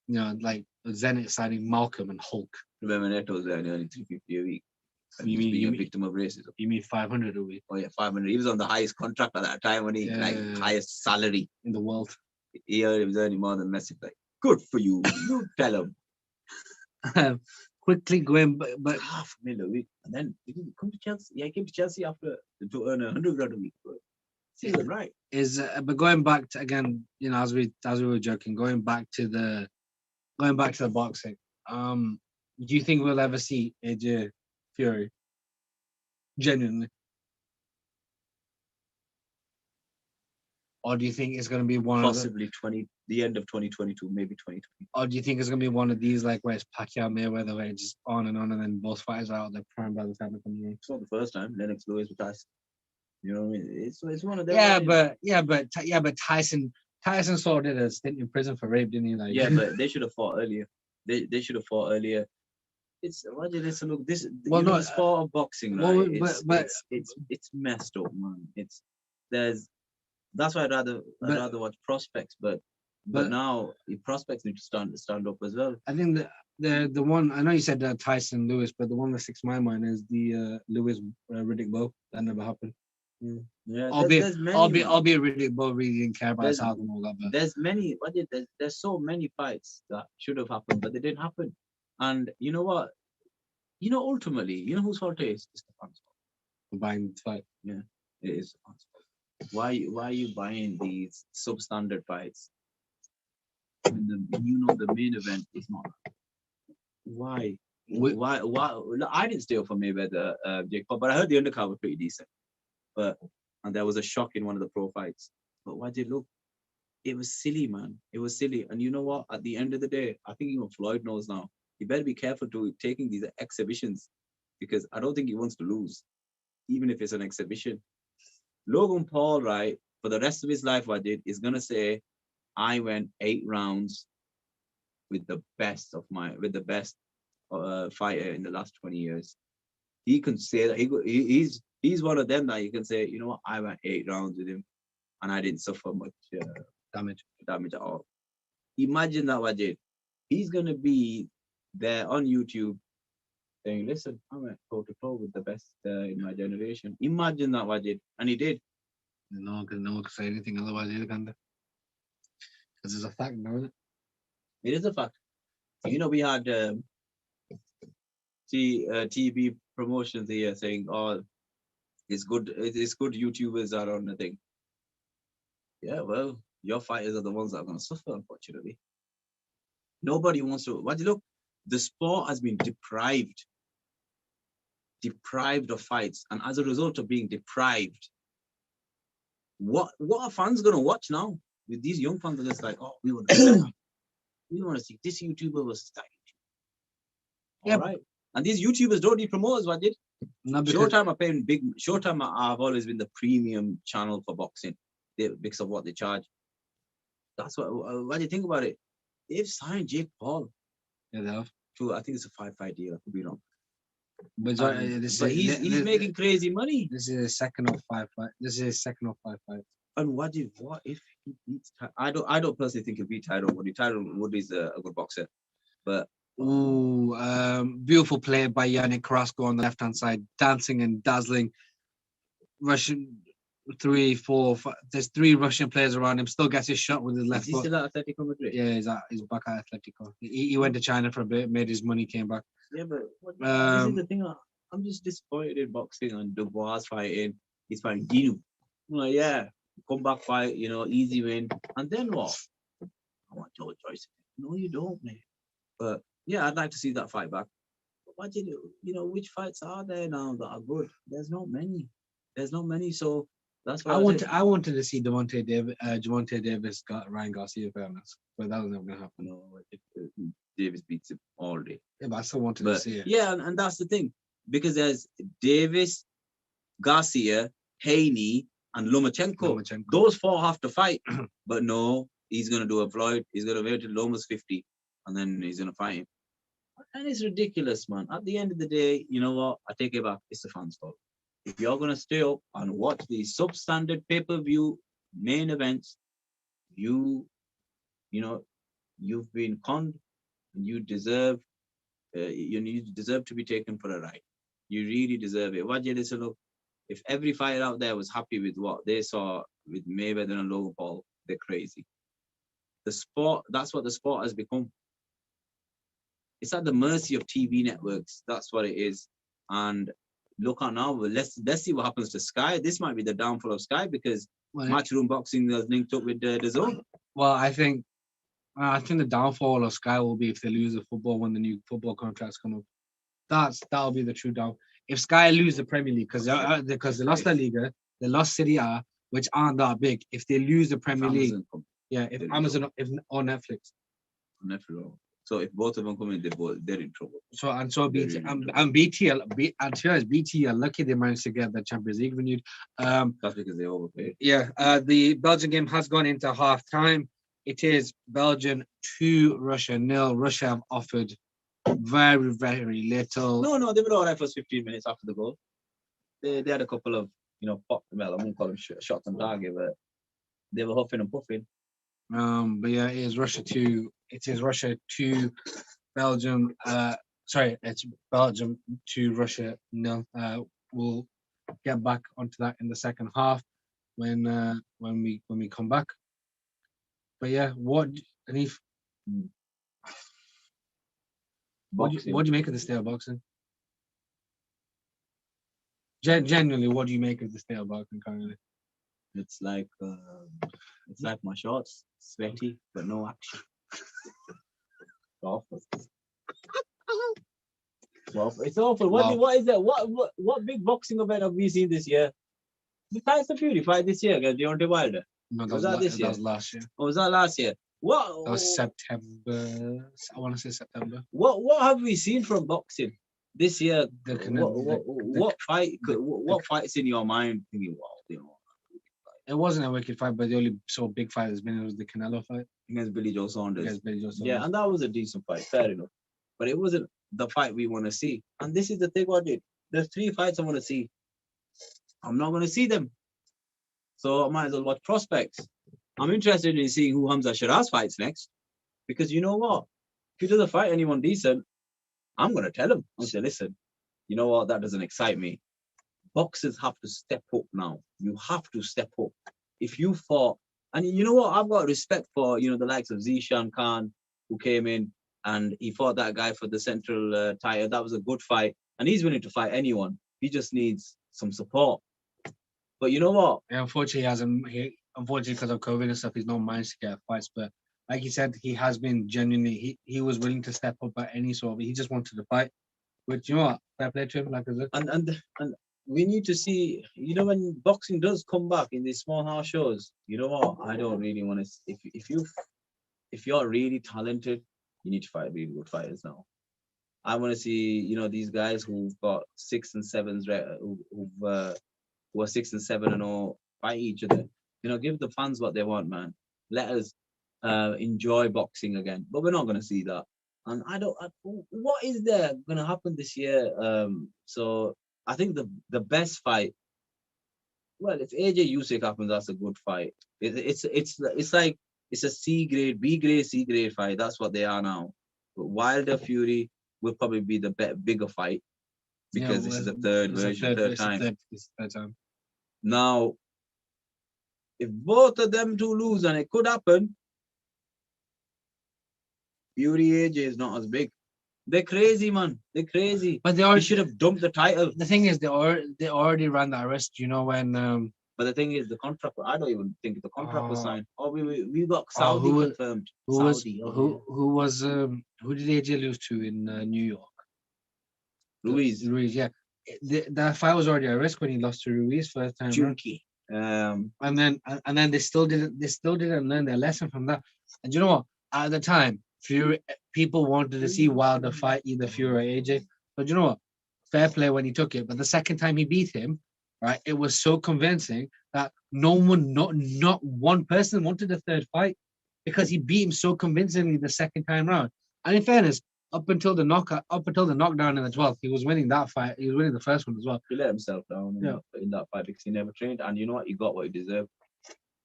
Speaker 1: You know, like Zenit signing Malcolm and Hulk.
Speaker 2: Remember Neto was earning $350 a week.
Speaker 1: You mean
Speaker 2: being a victim of racism?
Speaker 1: You mean 500 a week?
Speaker 2: Oh yeah, 500. He was on the highest contract at that time when he highest salary
Speaker 1: in the world.
Speaker 2: He was earning more than Messi. Like, good for you. You tell him.
Speaker 1: Quickly going, but
Speaker 2: $500,000 a week, and then he didn't come to Chelsea. Yeah, he came to Chelsea after to earn $100,000 a week. Seems right.
Speaker 1: But going back to again, you know, as we were joking, going back to the boxing. Do you think we'll ever see AJ Fury? Genuinely. Or do you think it's going to be
Speaker 2: possibly the end of 2022, maybe 2020?
Speaker 1: Or do you think it's going to be one of these like where it's Pacquiao Mayweather, where it's just on, and then both fighters are out there prime by the time it comes in?
Speaker 2: It's not the first time. Lennox Lewis with Tyson. You know what I mean? It's one of them.
Speaker 1: But Tyson sort of did a stint in prison for rape, didn't he? Like,
Speaker 2: yeah, but they should have fought earlier. They should have fought earlier. It's look. This the sport of boxing, right? It's messed up, man. That's why I'd rather watch prospects, but now prospects need to stand up as well.
Speaker 1: I think the one I know you said Tyson Lewis, but the one that sticks in my mind is the Lewis Riddick Bowe. That never happened.
Speaker 2: Yeah,
Speaker 1: albeit Riddick Bowe really didn't care about his health and all that. But
Speaker 2: there's so many fights that should have happened, but they didn't happen. And you know what? Ultimately, you know whose fault it is? It's the fans' fault.
Speaker 1: For buying the fight.
Speaker 2: Yeah, it is the fans' fault. Why are you buying these substandard fights? And the main event is not. Why? Why? I didn't stay up for Mayweather, Jake Paul, but I heard the undercard was pretty decent. And there was a shock in one of the pro fights. But why did it look? It was silly, man. It was silly. And you know what? At the end of the day, I think even Floyd knows now. You better be careful to taking these exhibitions, because I don't think he wants to lose, even if it's an exhibition. Logan Paul, right, for the rest of his life, is gonna say, I went 8 rounds with the best fighter in the last 20 years. He can say that he's one of them that you can say, you know what, I went 8 rounds with him, and I didn't suffer much damage at all. Imagine that, Wajid. He's gonna be there on YouTube saying, listen, I went toe-to-toe with the best in my generation. Imagine that, Wajid. And he did.
Speaker 1: No one can say anything otherwise either, can they? Because it's a fact, now, isn't it?
Speaker 2: It is a fact. We had TV promotions here saying, oh, it's good YouTubers are on the thing. Yeah, well, your fighters are the ones that are going to suffer, unfortunately. Nobody wants to. Look, the sport has been deprived of fights, and as a result of being deprived, what are fans going to watch now? with these young fans, it's like, oh, we want to see that. We want to see this YouTuber versus that YouTuber. All right. And these YouTubers don't need promoters, what did?
Speaker 1: No, because
Speaker 2: Showtime are paying big. Showtime have always been the premium channel for boxing. Because of what they charge. That's what do you think about it? They've signed Jake Paul.
Speaker 1: yeah, they have.
Speaker 2: I think it's a 5-fight deal. I could be wrong.
Speaker 1: But,
Speaker 2: But he's making crazy money.
Speaker 1: This is his second of 5 fights. This is his second of 5 fights.
Speaker 2: And what if he beats? I don't personally think he'll beat Tyron Woodley. Tyron Woodley's a good boxer, but
Speaker 1: beautiful play by Yannick Carrasco on the left hand side, dancing and dazzling. Russian 3, 4, 5. There's 3 Russian players around him. Still gets his shot with his left
Speaker 2: foot. Is he
Speaker 1: foot.
Speaker 2: still at Atletico Madrid?
Speaker 1: Yeah, he's back at Atletico. He went to China for a bit, made his money, came back.
Speaker 2: Yeah, but this is the thing. I'm just disappointed in boxing and Dubois fighting. He's fighting Dinu. I'm like, yeah, come back fight, easy win. And then what? I want Joe Joyce. No, you don't, mate. But yeah, I'd like to see that fight back. But what did which fights are there now that are good? There's not many. So that's why
Speaker 1: I wanted to see Javante Davis got Ryan Garcia fairness, but that was never gonna happen.
Speaker 2: No, Davis beats him all day.
Speaker 1: Yeah, but I still wanted to see it.
Speaker 2: Yeah, and that's the thing. Because there's Davis, Garcia, Haney, and Lomachenko. Those 4 have to fight. But no, he's going to do a Floyd. He's going to wait till Loma's 50, and then he's going to fight him. And it's ridiculous, man. At the end of the day, you know what? I take it back. It's the fans' fault. If you're going to stay up and watch these substandard pay-per-view main events, you've been conned, and you deserve to be taken for a ride. You really deserve it. Look, if every fighter out there was happy with what they saw with Mayweather and Logan Paul, they're crazy. The sport, that's what the sport has become. It's at the mercy of TV networks. That's what it is. And look at now, let's see what happens to Sky. This might be the downfall of Sky because Matchroom Boxing is linked up with the Zone.
Speaker 1: Well, I think the downfall of Sky will be if they lose the football when the new football contracts come up. That'll be the true down. If Sky lose the Premier League because they lost La Liga, they lost Serie A, which aren't that big. If they lose the Premier League, if Amazon or Netflix.
Speaker 2: So if both of them come in, they're in trouble.
Speaker 1: So BT and BT and to be honest, BT are lucky they managed to get the Champions League renewed.
Speaker 2: That's because they overpaid.
Speaker 1: Yeah, the Belgian game has gone into half time. It is Belgium 2, Russia 0. Russia have offered very, very little.
Speaker 2: No, they were all right for 15 minutes after the goal. They had a couple of, I won't call them shots on target, but they were huffing and puffing.
Speaker 1: But yeah, it is Russia 2. It is Russia 2, Belgium. It's Belgium 2, Russia 0. We'll get back onto that in the second half when we come back. But yeah, what do you make of the state of boxing? Genuinely, what do you make of the state of boxing currently?
Speaker 2: It's like my shorts, sweaty but no action. Awful. It's awful. What is that? What big boxing event have we seen this year? The Tyson Fury fight this year against Deontay Wilder.
Speaker 1: No, was that this year? That was last year.
Speaker 2: Oh, was that last year? What?
Speaker 1: That was September. I want to say September.
Speaker 2: What have we seen from boxing this year? What fights in your mind? Thinking, wow,
Speaker 1: it wasn't a wicked fight, but the only big fight that's been was the Canelo fight
Speaker 2: against Billy Joe Saunders. Yeah, and that was a decent fight, fair enough. But it wasn't the fight we want to see. And this is the thing about it. There's 3 fights I want to see. I'm not going to see them. So I might as well watch prospects. I'm interested in seeing who Hamza Shiraz fights next. Because you know what? If he doesn't fight anyone decent, I'm going to tell him. I'll say, listen, you know what? That doesn't excite me. Boxers have to step up now. You have to step up. If you fought, and you know what? I've got respect for, the likes of Zishan Khan, who came in and he fought that guy for the central title. That was a good fight. And he's willing to fight anyone. He just needs some support. But you know what?
Speaker 1: Yeah, unfortunately, because of COVID and stuff, he's not managed to get fights. But like he said, he has been genuinely, he was willing to step up at any sort of, he just wanted to fight. Which, you know what? Fair play to him. And
Speaker 2: we need to see, when boxing does come back in these small house shows, you know what? I don't really want to. If you're really talented, you need to fight really good fighters now. I want to see, these guys who've got 6 and 7s, who are 6 and 7 and all, fight each other. Give the fans what they want, man. Let us enjoy boxing again. But we're not going to see that. And what is there going to happen this year? So I think the best fight. Well, if AJ Usyk happens, that's a good fight. It's like it's a C grade, B grade, C grade fight. That's what they are now. But Wilder Fury will probably be the bigger fight because this is the third version, third time.
Speaker 1: It's third time.
Speaker 2: Now, if both of them two lose, and it could happen, Fury AJ is not as big. They're crazy, man. They're crazy.
Speaker 1: But they
Speaker 2: should have dumped the title.
Speaker 1: The thing is, they already ran that risk. When.
Speaker 2: But the thing is, the contract. I don't even think the contract was signed. Oh, we got Saudi confirmed.
Speaker 1: Who did AJ lose to in New York?
Speaker 2: Ruiz.
Speaker 1: Yeah. That fight was already a risk when he lost to Ruiz first time.
Speaker 2: Chunky.
Speaker 1: And then they still didn't learn their lesson from that. And you know what? At the time, people wanted to see Wilder fight either Fury or AJ. But you know what? Fair play when he took it. But the second time he beat him, right, it was so convincing that not one person wanted a third fight because he beat him so convincingly the second time round. And in fairness, up until the knockdown in the 12th, he was winning that fight. He was winning the first one as well.
Speaker 2: He let himself down in that fight because he never trained. And you know what? He got what he deserved.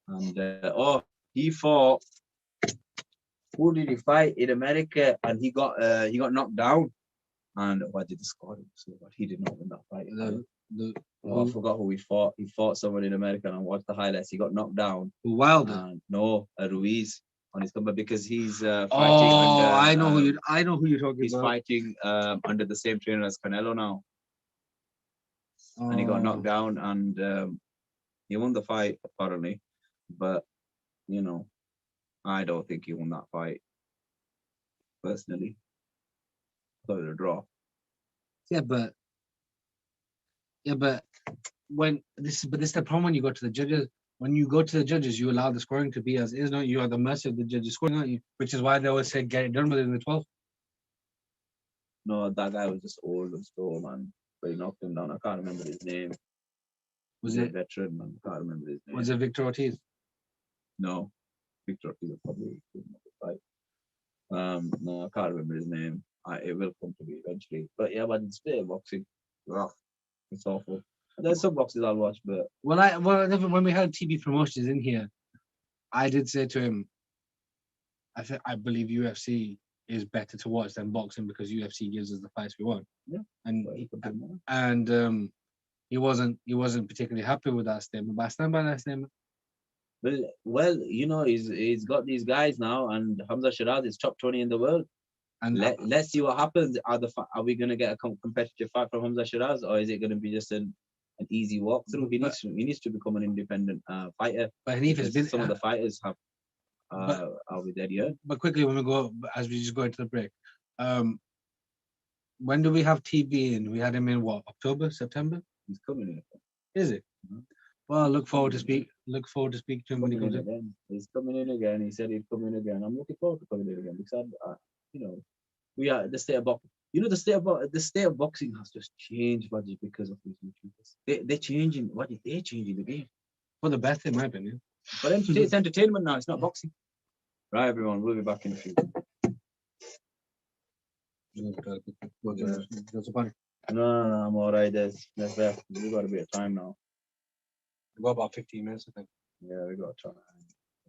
Speaker 2: And he fought. Who did he fight in America? And he got knocked down. And what did the score? He did not win that fight. I forgot who he fought. He fought someone in America, and I watched the highlights. He got knocked down.
Speaker 1: Wilder?
Speaker 2: No, Ruiz on his comeback because he's fighting.
Speaker 1: I know who you're talking about.
Speaker 2: He's fighting under the same trainer as Canelo now, and he got knocked down, and he won the fight apparently, but I don't think he won that fight. Personally, I thought it was a draw.
Speaker 1: Yeah, but when this is the problem when you go to the judges. When you go to the judges, you allow the scoring to be as is. Not you are the mercy of the judges scoring, aren't you? Which is why they always say get it done within the 12th.
Speaker 2: No, that guy was just old and slow, man. But he knocked him down. I can't remember his name.
Speaker 1: Was it
Speaker 2: a veteran? Man. I can't remember his name.
Speaker 1: Was it Victor Ortiz?
Speaker 2: No, Victor Ortiz will probably fight. No, I can't remember his name. It will come to me eventually. But yeah, but it's bit of boxing. Rough. It's awful. There's some boxes I'll watch, but
Speaker 1: when we had TV promotions in here, I did say to him, I believe UFC is better to watch than boxing because UFC gives us the fights we want.
Speaker 2: Yeah.
Speaker 1: And he wasn't particularly happy with that statement, but I stand by that statement.
Speaker 2: Well, he's got these guys now, and Hamza Shiraz is top 20 in the world. And let's see what happens. Are we going to get a competitive fight from Hamza Shiraz, or is it going to be just an easy walkthrough? He needs to become an independent fighter.
Speaker 1: But Hanif has been
Speaker 2: some of the fighters have are we there yet?
Speaker 1: But quickly, when we go, as we just go into the break, when do we have TV in? We had him in what, October, September?
Speaker 2: He's coming in.
Speaker 1: Is it? Mm-hmm. Well, look forward to speak to him when he comes
Speaker 2: in. He's coming in again. He said he'd come in again. I'm looking forward to coming in again because we are the state of boxing. The state of boxing has just changed, buddy, because of these YouTubers. They're changing. They're changing the game
Speaker 1: for the best, in my opinion.
Speaker 2: But it's entertainment now. It's not boxing. Right, everyone. We'll be back in a few. No, I'm all right. There's we got a bit of time now.
Speaker 1: We got about 15 minutes, I think.
Speaker 2: Yeah, we got time.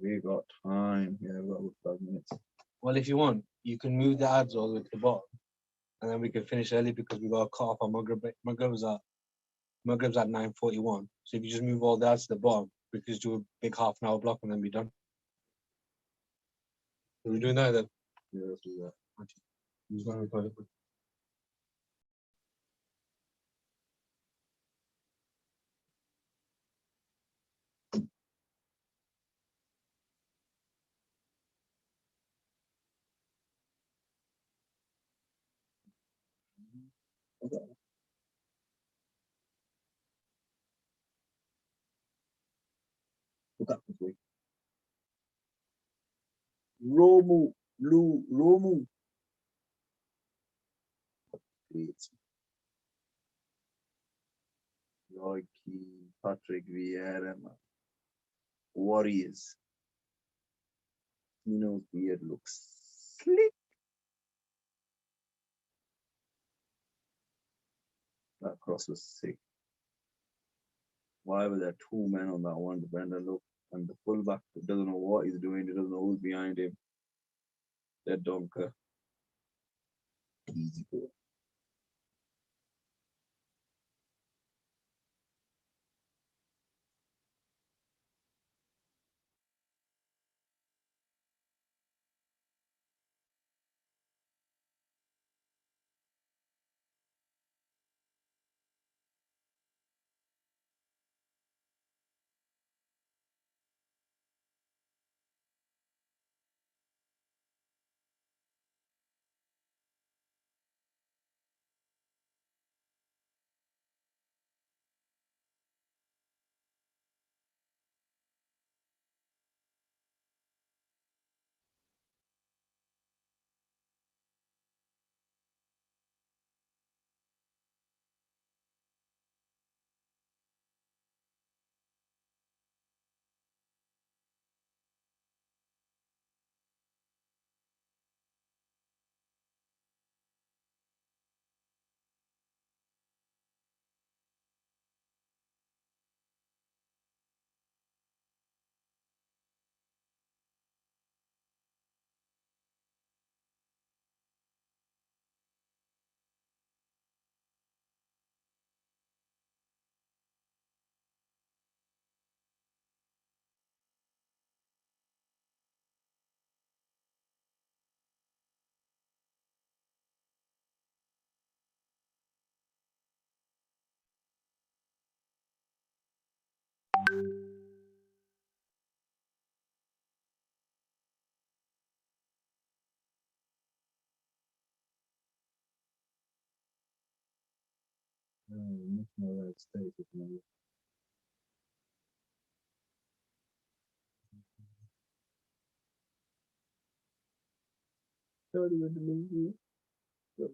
Speaker 2: Yeah, we got 12 minutes.
Speaker 1: Well, if you want, you can move the ads all the way to the bottom, and then we can finish early because we got a cut off on Maghrib's at 9:41. So if you just move all the ads to the bottom, we can just do a big half-an-hour block and then be done. Are we doing that then?
Speaker 2: Yeah, let's do that. Look at this way. Romu. Great. Roy Keane, Patrick Vieira, man. Warriors. Beard looks slick. That cross was sick. Why were there two men on that one defender? Look, and the fullback doesn't know what he's doing. He doesn't know who's behind him. That donker. Easy goal. Much more right space at the moment. Sorry, with the movie. Yeah,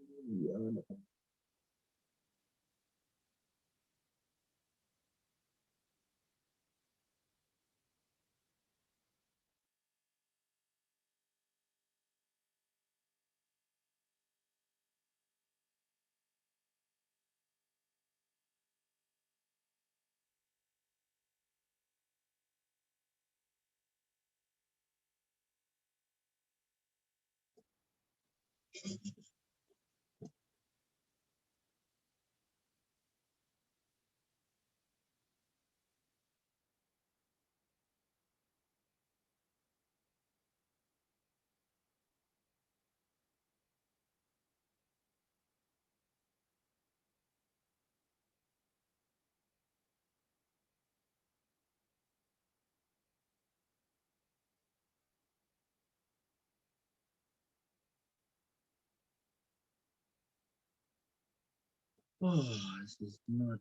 Speaker 2: oh, this is not.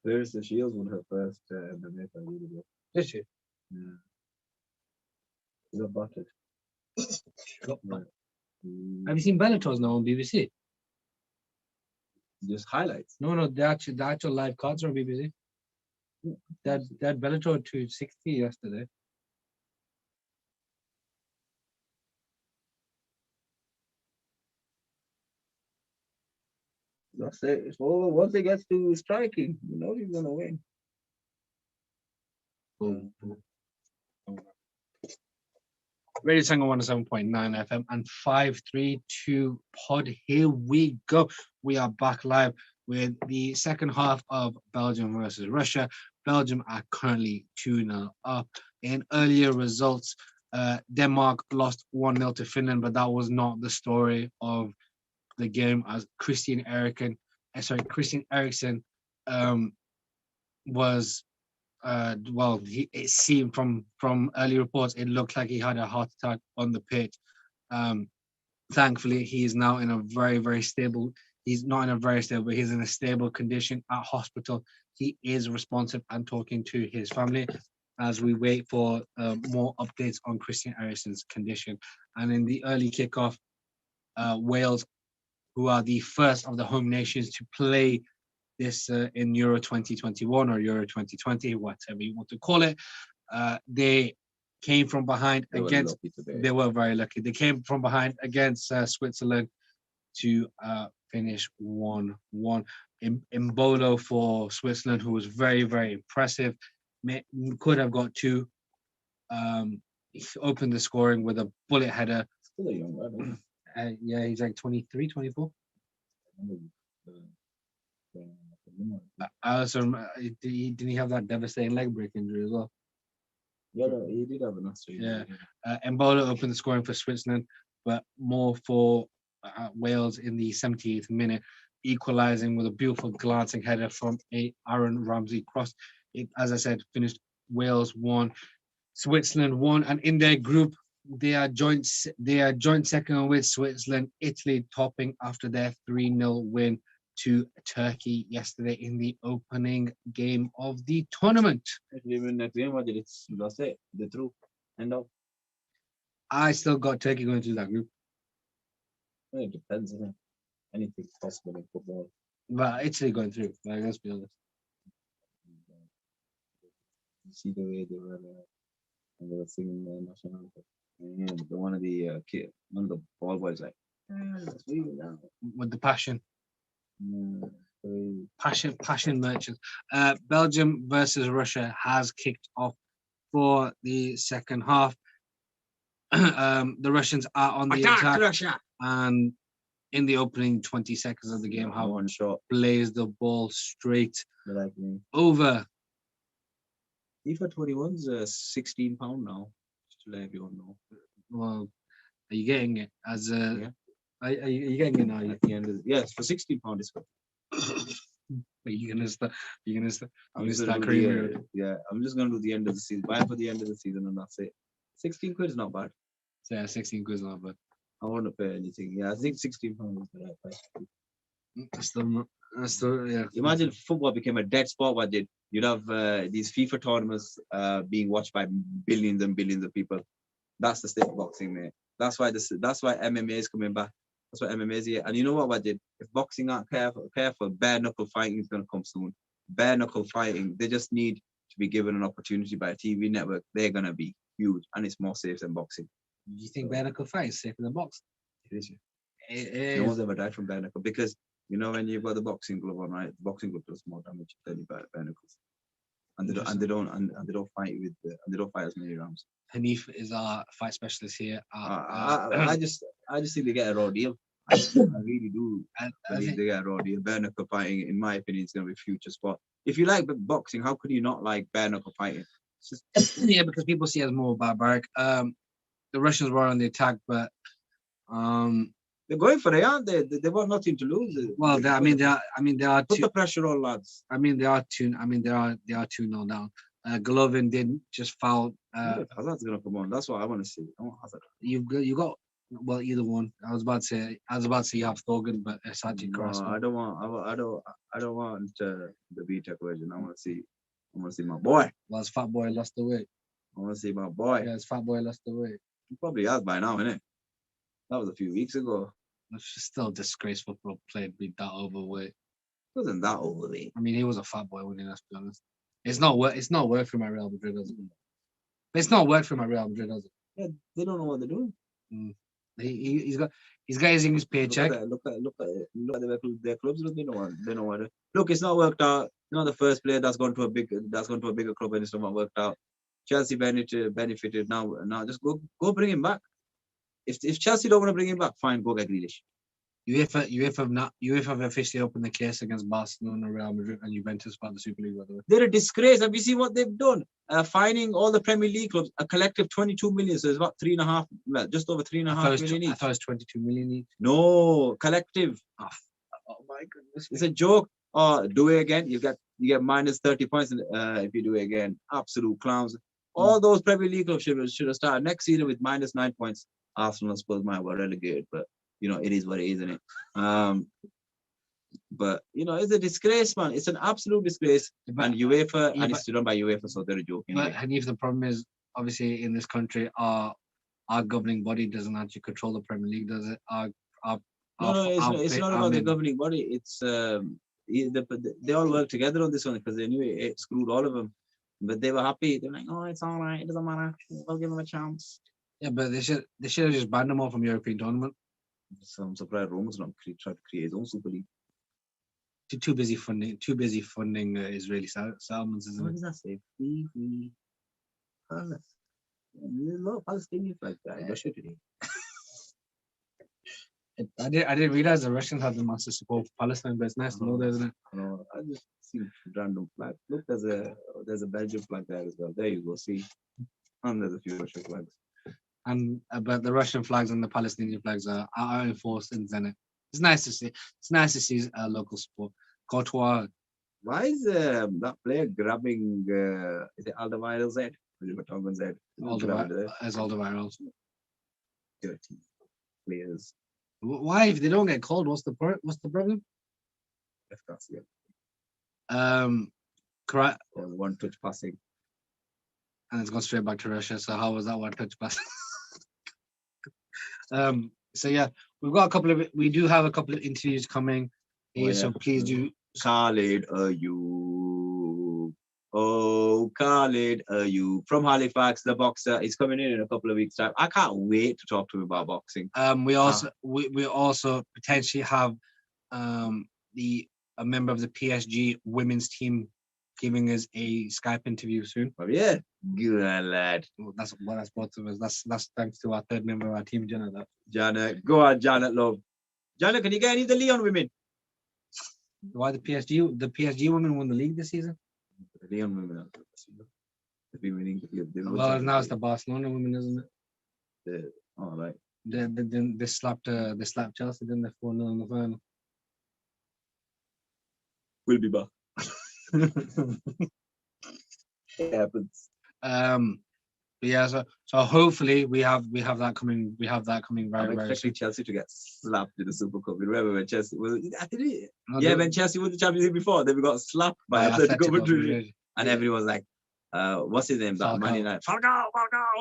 Speaker 2: Clarissa Shields won her first MMA fight. Really.
Speaker 1: Did she?
Speaker 2: Yeah. She's a bucket. Right.
Speaker 1: Have you seen Bellator's now on BBC?
Speaker 2: Just highlights.
Speaker 1: No, the actual live cards are on BBC. That Bellator 260 yesterday.
Speaker 2: That's it. It's over. Once it gets to striking, you know he's gonna win.
Speaker 1: Boom. Radio Tango 107.9 FM and 532 pod. Here we go. We are back live with the second half of Belgium versus Russia. Belgium are currently 2-0 up. In earlier results, Denmark lost 1-0 to Finland, but that was not the story of the game, as Christian Eriksen was it seemed from early reports, it looked like he had a heart attack on the pitch. Thankfully, he is now in a very, very stable. He's not in a very stable, but he's in a stable condition at hospital. He is responsive and talking to his family as we wait for more updates on Christian Eriksen's condition. And in the early kickoff, Wales, who are the first of the home nations to play this in Euro 2021 or Euro 2020, whatever you want to call it. They came from behind against. They were very lucky. They came from behind against Switzerland to finish 1-1. Mbolo for Switzerland, who was very, very impressive, could have got two. He opened the scoring with a bullet header.
Speaker 2: Still a young lad,
Speaker 1: yeah, he's like 23, 24. Didn't he have that devastating leg break injury as well?
Speaker 2: Yeah, no, he did have an Australian.
Speaker 1: Yeah, Mbolo opened the scoring for Switzerland, but more for Wales in the 78th minute, equalising with a beautiful glancing header from Aaron Ramsey cross. It, as I said, finished Wales 1, Switzerland 1, and in their group, they are joint second with Switzerland, Italy topping after their 3-0 win to Turkey yesterday in the opening game of the tournament.
Speaker 2: That's it. The truth. End of.
Speaker 1: I still got Turkey going through that group.
Speaker 2: Well, it depends, isn't it? Anything's possible in football.
Speaker 1: But Italy going through, like, let's be honest.
Speaker 2: You see the way they were singing the national anthem. And one of the ball boys like,
Speaker 1: with the passion. Passion merchants. Belgium versus Russia has kicked off for the second half. The Russians are on the attack, Russia. And in the opening 20 seconds of the game, have
Speaker 2: one shot,
Speaker 1: blazed the ball straight over.
Speaker 2: FIFA 21's £16 now. Just to let everyone know.
Speaker 1: Well, are you getting it as a? Yeah. Are you getting it now?
Speaker 2: At the end of yes, for £16 it's good.
Speaker 1: Are you gonna start?
Speaker 2: I'm just gonna do the end of the season. Buy for the end of the season, and that's it. 16 quid is not bad.
Speaker 1: Yeah, 16 quid is not bad.
Speaker 2: I won't pay anything. Yeah, I think £16 is the right price.
Speaker 1: Still, yeah.
Speaker 2: Imagine football became a dead sport. What did you'd have these FIFA tournaments being watched by billions and billions of people? That's the state of boxing, mate. That's why MMA is coming back. That's what MMA is here. And you know what did? If boxing aren't careful, bare knuckle fighting is going to come soon. Bare knuckle fighting, they just need to be given an opportunity by a TV network. They're going to be huge, and it's more safe than boxing.
Speaker 1: Do you think bare knuckle fight is safer than boxing?
Speaker 2: It is. No one's ever died from bare knuckle because you know when you've got the boxing glove on, right? The boxing glove does more damage than bare knuckles, and they don't fight as many rounds.
Speaker 1: Hanif is our fight specialist here.
Speaker 2: I just think they get a raw deal. I really do. I believe they get a raw deal. Bare knuckle fighting, in my opinion, is going to be future sport. If you like boxing, how could you not like bare knuckle fighting?
Speaker 1: Yeah, because people see it as more barbaric. The Russians were on the attack, but
Speaker 2: they're going for it, aren't they? They've got nothing to lose.
Speaker 1: Well, they are.
Speaker 2: Put the pressure on, lads.
Speaker 1: They are 2-0 down. Golovin did just foul.
Speaker 2: Hazard's gonna come on. That's what I want to see. I want Hazard.
Speaker 1: You got Well, either one. I was about to say you have Thorgan, but it's actually
Speaker 2: No,
Speaker 1: Carrasco.
Speaker 2: I don't want the VTech version. I want to see my boy.
Speaker 1: Well, his fat boy lost the weight.
Speaker 2: I want to see my boy.
Speaker 1: Yeah, his fat boy lost the weight.
Speaker 2: He probably has by now, innit? That was a few weeks ago.
Speaker 1: It's just still disgraceful for a player to be that overweight.
Speaker 2: It wasn't that overweight.
Speaker 1: I mean, he was a fat boy when he, let's be honest. It's not worked for my Real Madrid, does it? It's not worked for my Real Madrid, does it?
Speaker 2: Yeah, they don't know what they're doing.
Speaker 1: He's got his English paycheck.
Speaker 2: Look at their clubs. They know what. Look, it's not worked out. You're not the first player that's gone to a bigger club and it's not worked out. Chelsea benefited now. Just go bring him back. If Chelsea don't want to bring him back, fine, go get Grealish. UEFA have officially opened the case against Barcelona, Real Madrid, and Juventus about the Super League, by the way. They're a disgrace. Have you seen what they've done? Fining all the Premier League clubs a collective 22 million. So it's about 3.5, just over 3.5 million each.
Speaker 1: I thought it was 22 million each.
Speaker 2: No, collective.
Speaker 1: Oh my goodness!
Speaker 2: It's a joke. Oh, do it again. You get minus 30 points if you do it again. Absolute clowns. All those Premier League clubs should have started next season with minus 9 points. Arsenal and Spurs might were relegated, but it is what it is, isn't it? But it's a disgrace, man. It's an absolute disgrace. And UEFA, and it's run by UEFA, so they're a joke.
Speaker 1: But Hanif, the problem is, obviously, in this country, our governing body doesn't actually control the Premier League, does it?
Speaker 2: It's not about the governing body. It's they all work together on this one because they knew it screwed all of them. But they were happy. They're like, oh, it's all right. It doesn't matter. We'll give them a chance.
Speaker 1: Yeah, but they should have just banned them all from European tournament.
Speaker 2: So I'm surprised Roman's not tried to create his own Super League.
Speaker 1: Too busy funding Israeli settlements, isn't it?
Speaker 2: What does that say? Free. There's a lot of Palestinians like that in Russia today.
Speaker 1: I didn't realize the Russians had the massive support for Palestine, but it's nice to know that, isn't it?
Speaker 2: I just see random flags. Look, there's a Belgian flag there as well. There you go. See, and there's a few Russian flags. And
Speaker 1: but the Russian flags and the Palestinian flags are enforced in Zenit. It's nice to see. It's nice to see local support. Courtois.
Speaker 2: Why is that player grabbing? Is it Alderweireld's head? Is it Vertonghen's head?
Speaker 1: Alderweireld's.
Speaker 2: Dirty players.
Speaker 1: Why, if they don't get called, what's the problem? Correct.
Speaker 2: One touch passing,
Speaker 1: and it's gone straight back to Russia. So how was that one touch passing? So yeah, we do have a couple of interviews coming here, so please do.
Speaker 2: Khalid Ayub. Oh, Khalid Ayub from Halifax, the boxer, is coming in a couple of weeks' time. I can't wait to talk to him about boxing.
Speaker 1: We also potentially have a member of the PSG women's team giving us a Skype interview soon.
Speaker 2: Oh yeah, good lad.
Speaker 1: Well, that's both of us. That's thanks to our third member of our team, Janet.
Speaker 2: Janet, go on, Janet, love. Janet, can you get any of the Leon women?
Speaker 1: Why the PSG women won the league this season?
Speaker 2: The Leon women have been winning.
Speaker 1: Well, now it's the Barcelona women, isn't it?
Speaker 2: All right.
Speaker 1: They slapped Chelsea, didn't they? 4-0 in the final.
Speaker 2: We'll be back. It happens.
Speaker 1: But yeah, so hopefully we have that coming. We have that coming very,
Speaker 2: I'm
Speaker 1: very
Speaker 2: expecting
Speaker 1: soon.
Speaker 2: Chelsea to get slapped in the Super Cup. Remember when Chelsea was? When Chelsea won the Champions League before, they got slapped by Atletico Madrid, and everyone was like, "What's his name? That Man United, Falcao."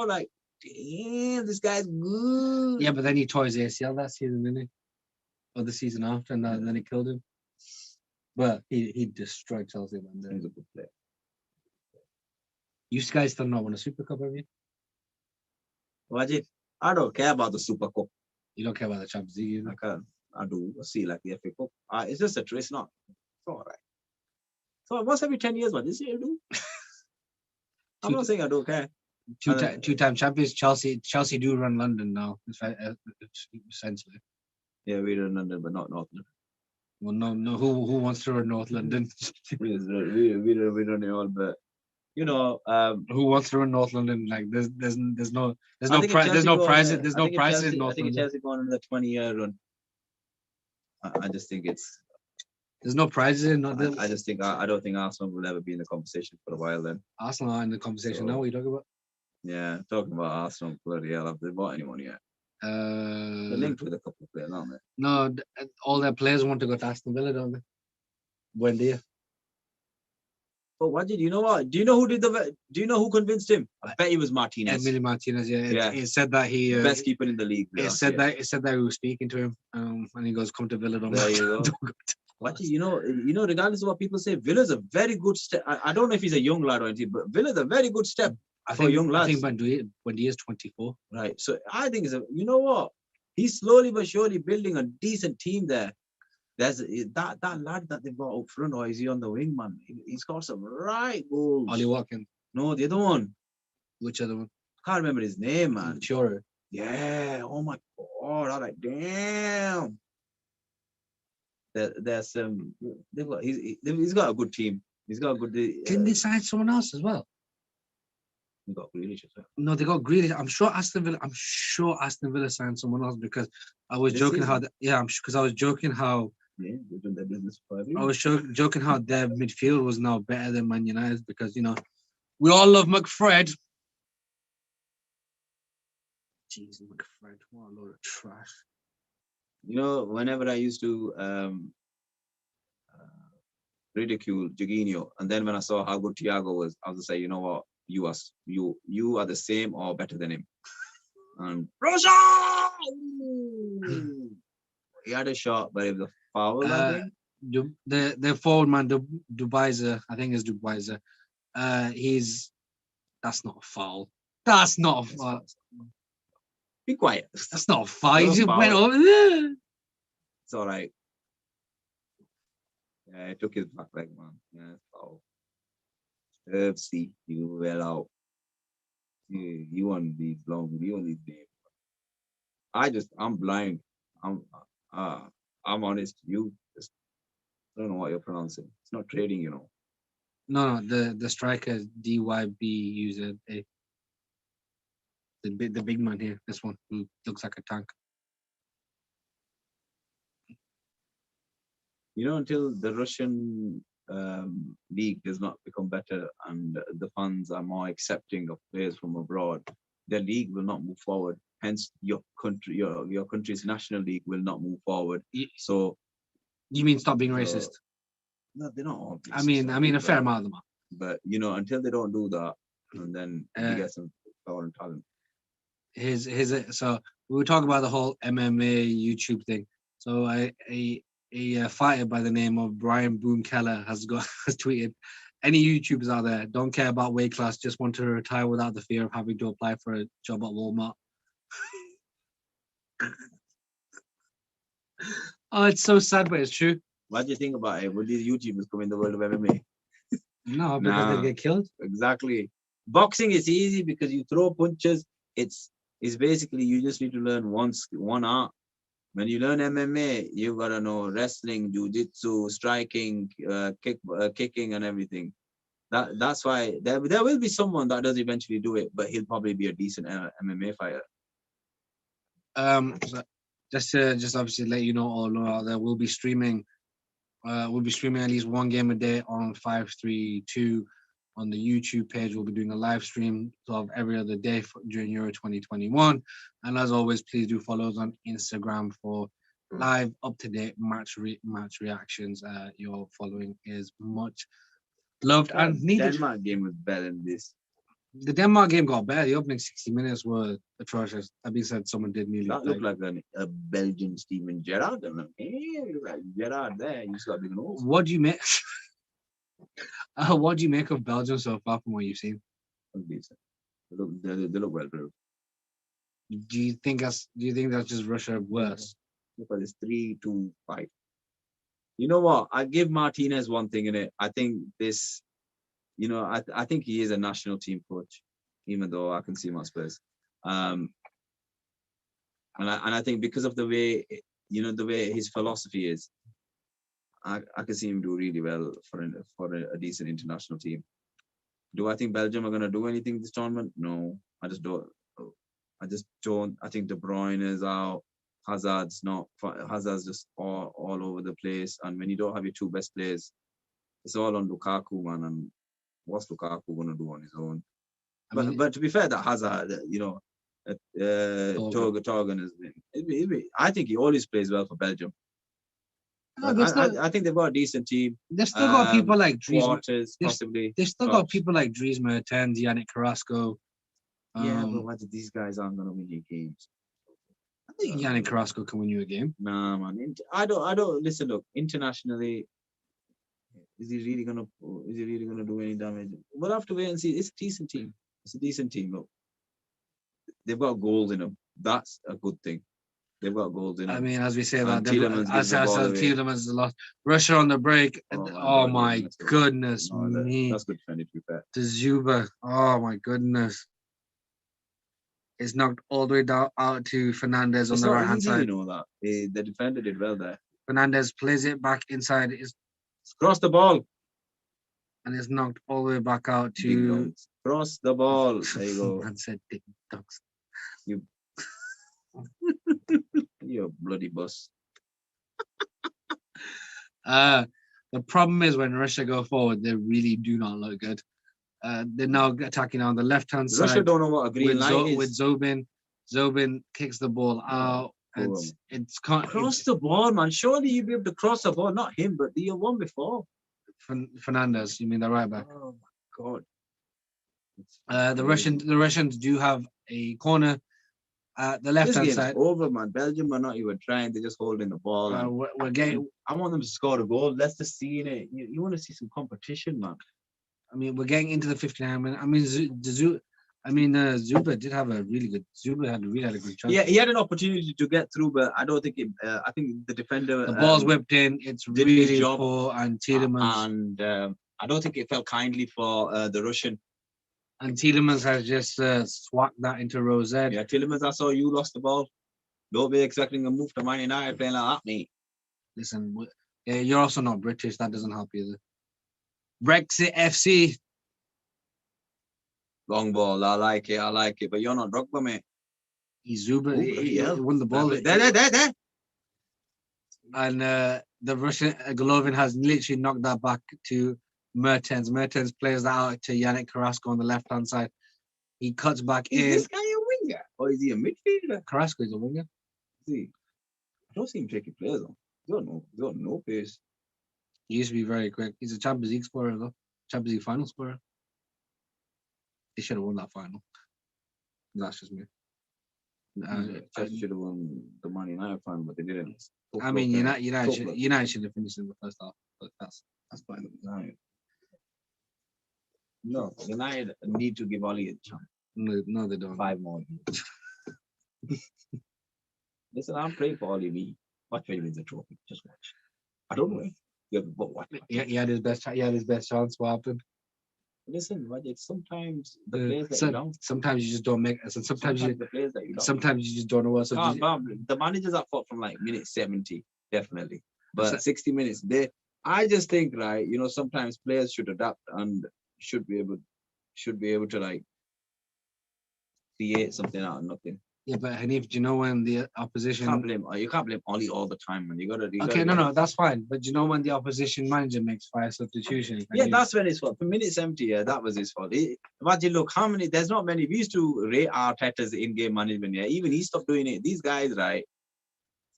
Speaker 2: Like, damn, this guy's good.
Speaker 1: Yeah, but then he tore his ACL that season, didn't he? Or the season after, and then he killed him. But he destroyed Chelsea one day.
Speaker 2: He's a good player.
Speaker 1: You guys still not won a Super Cup, have you?
Speaker 2: Wajid, I don't care about the Super Cup.
Speaker 1: You don't care about the Champions League, you know?
Speaker 2: I do. I see like the FA Cup. It's just a trace, not. It's all right. So once every 10 years, what this year do? I'm not saying I don't care.
Speaker 1: Two-time champions. Chelsea do run London now, essentially.
Speaker 2: Yeah, we run London, but not North London.
Speaker 1: Well, no. Who wants to run North London?
Speaker 2: we run it all, but
Speaker 1: who wants to run North London? Like there's no prizes in North London.
Speaker 2: I think Chelsea going on the 20-year run. I just think
Speaker 1: there's no prizes in North London.
Speaker 2: I don't think Arsenal will ever be in the conversation for a while. Then
Speaker 1: Arsenal are in the conversation now. What are you talking about?
Speaker 2: Yeah, talking about Arsenal. Bloody hell, have they bought anyone yet? They're linked with a couple of players, aren't they?
Speaker 1: No, all their players want to go to Aston Villa, don't they? When they
Speaker 2: But what did you know? What do you know? Who did the? Do you know who convinced him? I bet it was Martinez,
Speaker 1: Emily Martinez, yeah.
Speaker 2: Yeah.
Speaker 1: It said that he
Speaker 2: best keeper in the league.
Speaker 1: it
Speaker 2: last
Speaker 1: said
Speaker 2: year.
Speaker 1: that it said that we were speaking to him, and he goes, "Come to Villa, don't
Speaker 2: There you go.
Speaker 1: don't go to
Speaker 2: What you know, regardless of what people say, Villa's a very good step. I don't know if he's a young lad or anything, but Villa's a very good step for young lads.
Speaker 1: I think when he is 24.
Speaker 2: Right. So I think you know what? He's slowly but surely building a decent team there. There's that lad that they've got up front, or is he on the wing, man? He's got some right goals.
Speaker 1: Ollie Watkins.
Speaker 2: No, the other one.
Speaker 1: Which other one?
Speaker 2: Can't remember his name, man.
Speaker 1: Sure.
Speaker 2: Yeah. Oh my God. I'm like, damn. There's he's got a good team. He's got a good.
Speaker 1: Didn't they sign someone else as well?
Speaker 2: He got Grealish as well.
Speaker 1: No, they got Grealish. I'm sure Aston Villa signed someone else because I was joking how because I was joking how
Speaker 2: Yeah, they've done their business for
Speaker 1: I
Speaker 2: everyone.
Speaker 1: was joking how their midfield was now better than Man United because we all love McFred. Jeez, McFred, what a load of trash.
Speaker 2: Whenever I used to ridicule Jorginho, and then when I saw how good Thiago was, I was just say, you know what, you are the same or better than him. And Rosa, he had a shot, but it was a foul. I think.
Speaker 1: The forward man, Dubaiser, I think it's Dubaiser. That's not a foul. That's not a foul.
Speaker 2: Be quiet.
Speaker 1: That's not a foul.
Speaker 2: No
Speaker 1: He just
Speaker 2: foul.
Speaker 1: went over there.
Speaker 2: It's all right. Yeah, he took his back leg, man. Yeah, foul. See, you well out. You on these long, you on these games. I'm blind. I'm honest. You just don't know what you're pronouncing. It's not trading,
Speaker 1: No, the striker DYB user the big man here. This one who looks like a tank.
Speaker 2: Until the Russian league does not become better and the fans are more accepting of players from abroad, the league will not move forward. Hence, your country's national league will not move forward. So,
Speaker 1: you mean stop being racist?
Speaker 2: No, they're not all
Speaker 1: racist. I mean, a fair amount of them are.
Speaker 2: But until they don't do that, and then you get some foreign talent.
Speaker 1: So we were talking about the whole MMA YouTube thing. So a fighter by the name of Brian Boone Keller has tweeted, any YouTubers out there don't care about weight class, just want to retire without the fear of having to apply for a job at Walmart. Oh, it's so sad, but it's true.
Speaker 2: What do you think about it? Will these YouTubers come in the world of MMA?
Speaker 1: No, because they get killed.
Speaker 2: Exactly. Boxing is easy because you throw punches. It's basically you just need to learn one art. When you learn MMA, you gotta know wrestling, jiu-jitsu, striking, kicking, and everything. That's why there will be someone that does eventually do it, but he'll probably be a decent MMA fighter.
Speaker 1: So just obviously let you know all out there, we'll be streaming. We'll be streaming at least one game a day on 532 on the YouTube page. We'll be doing a live stream of every other day during Euro 2021. And as always, please do follow us on Instagram for live, up-to-date match reactions. Your following is much loved and needed.
Speaker 2: Denmark game was better than this.
Speaker 1: The Denmark game got better. The opening 60 minutes were atrocious. That being said, someone did nearly.
Speaker 2: That looked like a Belgian Steven Gerrard. Like Gerrard there. You got big nose.
Speaker 1: What do you make? What do you make of Belgium so far from what you've seen?
Speaker 2: Decent. They look well drilled.
Speaker 1: Do you think that's just Russia worse?
Speaker 2: Because it's 3-2-5. You know what? I give Martinez one thing in it. I think this. I think he is a national team coach, even though I can see him at Spurs. And I think because of the way the way his philosophy is, I can see him do really well for a decent international team. Do I think Belgium are going to do anything this tournament? No, I just don't. I think De Bruyne is out. Hazard's just all over the place. And when you don't have your two best players, it's all on Lukaku, man. And what's Lukaku going to do on his own? But to be fair, that Hazard, Torgan has been. I think he always plays well for Belgium.
Speaker 1: No,
Speaker 2: I think they've got a decent team.
Speaker 1: They've still got people like Dries.
Speaker 2: Quarters, possibly.
Speaker 1: They've still got people like Dries Mertens, Yannick Carrasco.
Speaker 2: But these guys aren't gonna win you games.
Speaker 1: I think Yannick Carrasco can win you a game.
Speaker 2: Nah, man. I don't listen. Look, internationally, is he really gonna do any damage? We'll have to wait and see. It's a decent team. Look, they've got goals in them. That's a good thing. They've got goals in them.
Speaker 1: I mean, as we say that,
Speaker 2: Tielemans
Speaker 1: a lot. Russia on the break. Oh my goodness me.
Speaker 2: That's good defending, to be fair.
Speaker 1: The Zuba. Oh my goodness. It's knocked all the way down out to Fernandez on the right hand side.
Speaker 2: You know that the defender did well there.
Speaker 1: Fernandez plays it back inside. It's
Speaker 2: cross the ball,
Speaker 1: and it's knocked all the way back out to
Speaker 2: cross the ball. There you go.
Speaker 1: Man said Dick Ducks.
Speaker 2: You're a bloody bus.
Speaker 1: The problem is when Russia go forward, they really do not look good. They're now attacking on the left-hand side.
Speaker 2: Russia don't know what a green light is.
Speaker 1: With Zobin. Zobin kicks the ball out. It's
Speaker 2: cross the ball, man. Surely you'd be able to cross the ball. Not him, but the one before.
Speaker 1: Fernandez, you mean the right back?
Speaker 2: Oh my
Speaker 1: God. The Russians do have a corner at the left-hand side.
Speaker 2: Over, man. Belgium are not even trying. They're just holding the ball.
Speaker 1: We're getting.
Speaker 2: I want them to score a goal. Let's just see it. You want to see some competition, man.
Speaker 1: I mean, we're getting into the 59 minutes. I mean, Zuba did have a really good. Zuba had a really good chance.
Speaker 2: Yeah, he had an opportunity to get through, but I don't think. I think the defender.
Speaker 1: The ball's whipped in. It's really poor, and Tielemans.
Speaker 2: And I don't think it felt kindly for the Russian.
Speaker 1: And Tielemans has just swacked that into Rosette.
Speaker 2: Yeah, Tielemans, I saw you lost the ball. Don't be expecting a move to Man United playing like that, mate.
Speaker 1: Listen, you're also not British. That doesn't help either. Brexit FC.
Speaker 2: Long ball. I like it. But you're not Drogba, mate.
Speaker 1: He's Zuba. He won the ball.
Speaker 2: There.
Speaker 1: And the Russian Golovin has literally knocked that back to Mertens. Mertens plays that out to Yannick Carrasco on the left-hand side. He cuts back in.
Speaker 2: Is this guy a winger? Or is he a midfielder?
Speaker 1: Carrasco is a winger.
Speaker 2: See, I don't see him taking players on. He's got no pace.
Speaker 1: He used to be very quick. He's a Champions League scorer, though. Champions League final scorer. They should have won that final. That's just me.
Speaker 2: Chelsea should have won the Man United final, but they didn't.
Speaker 1: I mean, United should have finished in the first half, but that's fine.
Speaker 2: No, United need to give Oli a chance.
Speaker 1: No, they don't.
Speaker 2: 5 more. Listen, I'm praying for Oli. Watch when he wins the trophy. Just watch. I don't know. But watch.
Speaker 1: He had his best chance. What happened?
Speaker 2: Listen, sometimes the players that you don't.
Speaker 1: Sometimes you just don't make. Sometimes
Speaker 2: the players that you don't.
Speaker 1: Sometimes you just don't know what. So
Speaker 2: the managers are fought from like minute 70, definitely. But 60 minutes, I just think, right, sometimes players should adapt and should be able to like create something out of nothing.
Speaker 1: Yeah, but Hanif, do you know when the opposition?
Speaker 2: You can't blame Oli all the time, man.
Speaker 1: No, that's fine. But do you know when the opposition manager makes 5 substitutions?
Speaker 2: Yeah, that's when it's fault. For minute 70, yeah, that was his fault. Imagine, look, there's not many. We used to rate Arteta's in-game management. Yeah, even he stopped doing it. These guys, right?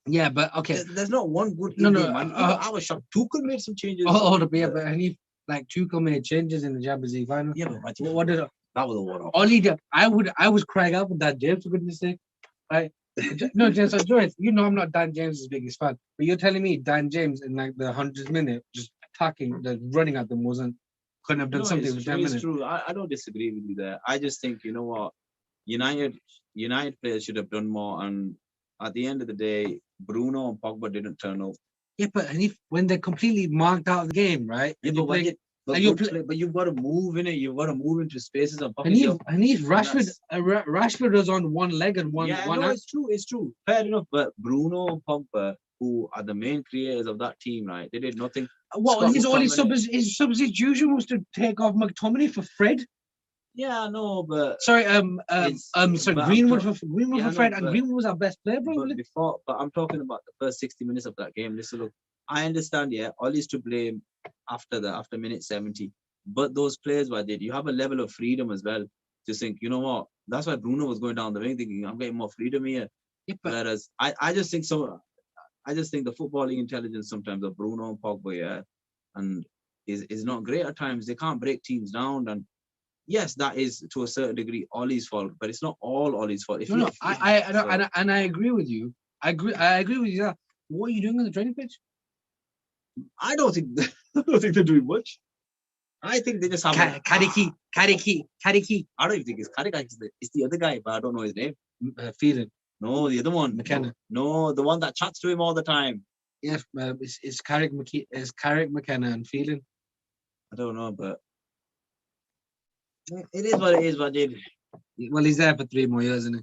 Speaker 1: Yeah, but okay.
Speaker 2: There's not one good in-game man. I was shocked. Tuchel made some changes.
Speaker 1: But Hanif, like Tuchel made changes in the Champions League final.
Speaker 2: Yeah, but
Speaker 1: what did
Speaker 2: that was a one-off.
Speaker 1: Oli did. I was crying out with that James, for goodness sake. Right? No, James, I'm not Dan James's biggest fan, but you're telling me Dan James in like the 100th minute just attacking, running at them couldn't have done something with 10 minutes.
Speaker 2: It's true. I don't disagree with you there. I just think, you know what, United players should have done more, and at the end of the day, Bruno and Pogba didn't turn up.
Speaker 1: Yeah, but when they're completely marked out of the game, right?
Speaker 2: Yeah, but you've got to move in it. You've got to move into spaces and Rashford was on one leg and one. It's true. Fair enough. But Bruno and Pogba, who are the main creators of that team, right? They did nothing.
Speaker 1: Well, his substitution was to take off McTominay for Fred.
Speaker 2: Yeah, I know, but
Speaker 1: Greenwood for Fred, and Greenwood was our best player, probably.
Speaker 2: But I'm talking about the first 60 minutes of that game. Listen, look, I understand, yeah, Ollie's to blame after minute 70, but those players, what did you have a level of freedom as well? just think, you know what? That's why Bruno was going down the wing, thinking I'm getting more freedom here.
Speaker 1: Yeah, but
Speaker 2: Whereas I just think so. I just think the footballing intelligence sometimes of Bruno and Pogba, yeah, and is not great at times. They can't break teams down, and yes, that is to a certain degree Ollie's fault, but it's not all Ollie's fault. If
Speaker 1: no,
Speaker 2: you,
Speaker 1: no, I agree with you. I agree with you. That. What are you doing on the training pitch?
Speaker 2: I don't think they're doing much. I think they just have
Speaker 1: Kadiki.
Speaker 2: I don't even think it's Karika. It's the other guy, but I don't know his name.
Speaker 1: Feeling.
Speaker 2: No, the other one.
Speaker 1: McKenna.
Speaker 2: No, the one that chats to him all the time.
Speaker 1: Yes, it's Carrick McKenna and Feeling.
Speaker 2: I don't know, but it is what it is, but
Speaker 1: well, he's there for 3 more years, isn't he?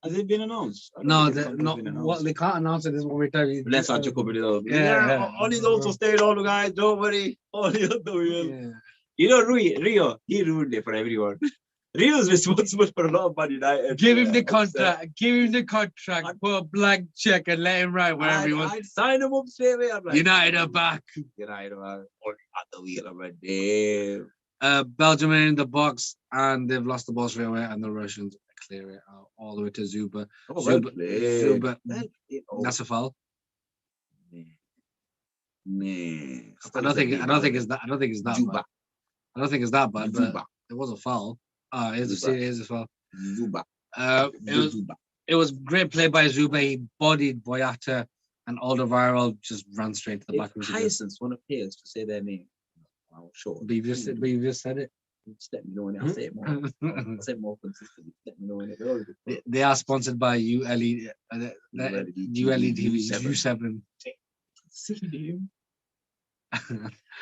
Speaker 2: Has it been announced?
Speaker 1: No, well, they can't announce it. This is what we're telling you.
Speaker 2: Let's not joke about it.
Speaker 1: Yeah.
Speaker 2: Ollie's also stayed on, guys. Don't worry. Ollie on the wheel.
Speaker 1: Yeah.
Speaker 2: You know, Rio, he ruined it for everyone. Rio's responsible for a lot of Man United.
Speaker 1: Give him the contract. Give him the contract. Put a blank check and let him write wherever he wants.
Speaker 2: I'd sign him up straight away. I'm like,
Speaker 1: United are back.
Speaker 2: United are Ollie at the wheel. I'm like, damn.
Speaker 1: Belgium are in the box and they've lost the ball straight away, and the Russians clear it out all the way to Zuba. Zuba. That's a foul.
Speaker 2: Man.
Speaker 1: I don't think it's that. I don't think it's that bad. I don't think it's that bad, but it was a foul. Here's a foul.
Speaker 2: Zuba.
Speaker 1: It was great play by Zuba. He bodied Boyata, and Alderweireld just ran straight to the back of
Speaker 2: the Hyacinths want players to say their name. I'm sure.
Speaker 1: But you just said it.
Speaker 2: Just let me know when I say it more. I'll say it more consistently. Let me know when it.
Speaker 1: They are sponsored by ULED U7.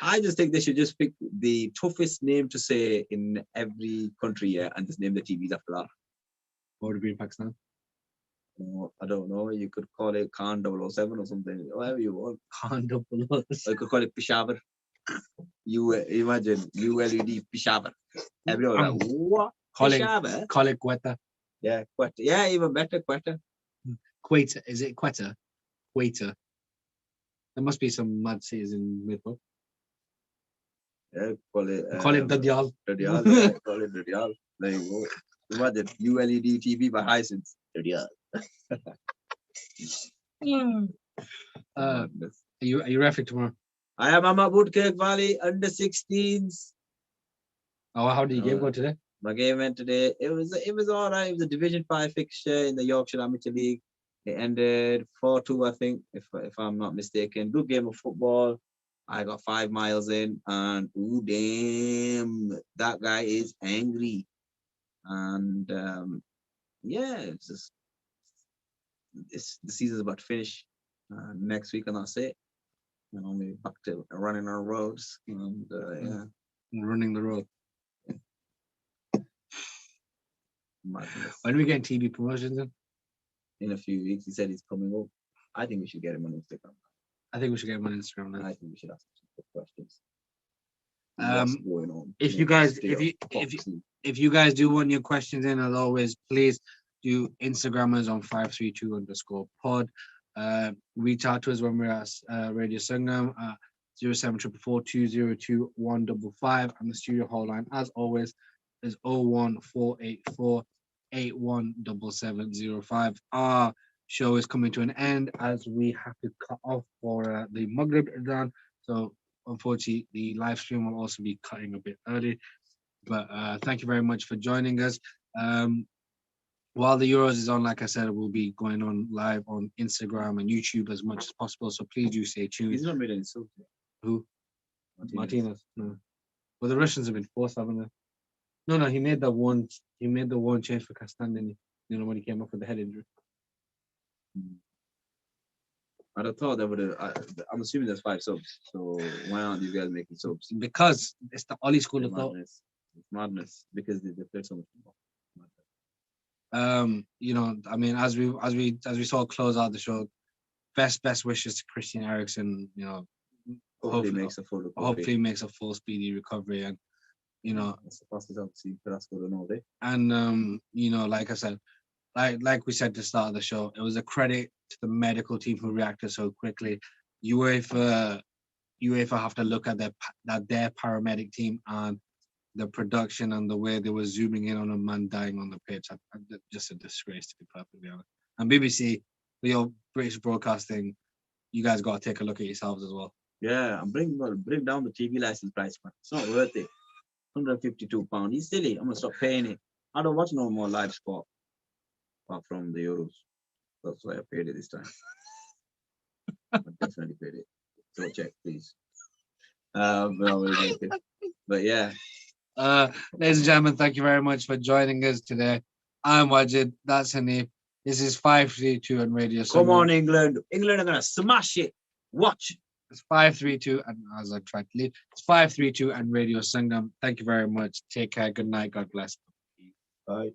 Speaker 2: I just think they should just pick the toughest name to say in every country, yeah, and just name the TVs after that.
Speaker 1: What would it be in Pakistan?
Speaker 2: I don't know. You could call it Khan 007 or something, whatever you want.
Speaker 1: Khan 007.
Speaker 2: Or you could call it Peshawar. You imagine ULED Peshawar. Everyone like, what? Peshawar?
Speaker 1: Call it Quetta.
Speaker 2: Yeah, Quetta. Yeah, even better, Quetta.
Speaker 1: Quetta. Is it Quetta? Quetta. There must be some mad cities in Midwest.
Speaker 2: Yeah, call it
Speaker 1: Dadyal.
Speaker 2: Dadyal. Yeah, call it Dadyal. There you go. Imagine ULED TV by Hyacinths. Dadyal.
Speaker 1: Are you referring tomorrow?
Speaker 2: I am at Woodkirk Valley under 16s.
Speaker 1: Oh, how did your game go today?
Speaker 2: My game went today. It was all right. It was a Division 5 fixture in the Yorkshire Amateur League. It ended 4-2, I think, if I'm not mistaken. Good game of football. I got 5 miles in, and ooh, damn, that guy is angry. And yeah, it's just the season's about to finish next week, and that's it. And only back to running our roads, and
Speaker 1: running the road.
Speaker 2: Madness.
Speaker 1: When are we getting TV promotions in?
Speaker 2: In a few weeks, he said he's coming up. I think we should get him on Instagram.
Speaker 1: I think we should get him on Instagram now.
Speaker 2: I think we should ask him some questions.
Speaker 1: What's going on? If you guys do want your questions in, as always, please do Instagram us on 532_pod. Reach out to us when we're at Radio Sangam at 07444 202 and the studio hotline, as always, is 01484 817705. Our show is coming to an end as we have to cut off for the Maghrib Adhan. So unfortunately, the live stream will also be cutting a bit early. But thank you very much for joining us. While the Euros is on, like I said, we'll be going on live on Instagram and YouTube as much as possible. So please do stay tuned.
Speaker 2: He's not made any subs yet.
Speaker 1: Who? Martinez. No. Well, the Russians have been forced, haven't they? No, he made the one change for Castan, didn't he? You know, when he came up with the head injury.
Speaker 2: I'd have thought that would have. I'm assuming there's 5 subs. So why aren't you guys making subs?
Speaker 1: Because it's the Ollie school of thought.
Speaker 2: It's madness because they played so much football.
Speaker 1: You know, I mean, as we sort of close out the show, best wishes to Christian Eriksen. You know, hopefully makes a full speedy recovery, and you know,
Speaker 2: that's the fastest I've seen Carrasco done all day.
Speaker 1: And you know, like I said, like we said at the start of the show, it was a credit to the medical team who reacted so quickly. UEFA have to look at their paramedic team, and the production and the way they were zooming in on a man dying on the pitch. Just a disgrace, to be perfectly honest. And BBC, for your British broadcasting, you guys got to take a look at yourselves as well.
Speaker 2: Yeah, and bring down the TV license price, man. It's not worth it. £152. He's silly. I'm gonna stop paying it. I don't watch no more live sport apart from the Euros. That's why I paid it this time. I definitely paid it. Go check, please. But yeah.
Speaker 1: Ladies and gentlemen, thank you very much for joining us today. I'm Wajid. That's Hanif. This is 532 on Radio
Speaker 2: Come
Speaker 1: Sangam.
Speaker 2: on, England. England are gonna smash it. Watch.
Speaker 1: It's 532, and as I tried to leave, it's 532 and Radio Sangam. Thank you very much. Take care. Good night. God bless.
Speaker 2: Bye.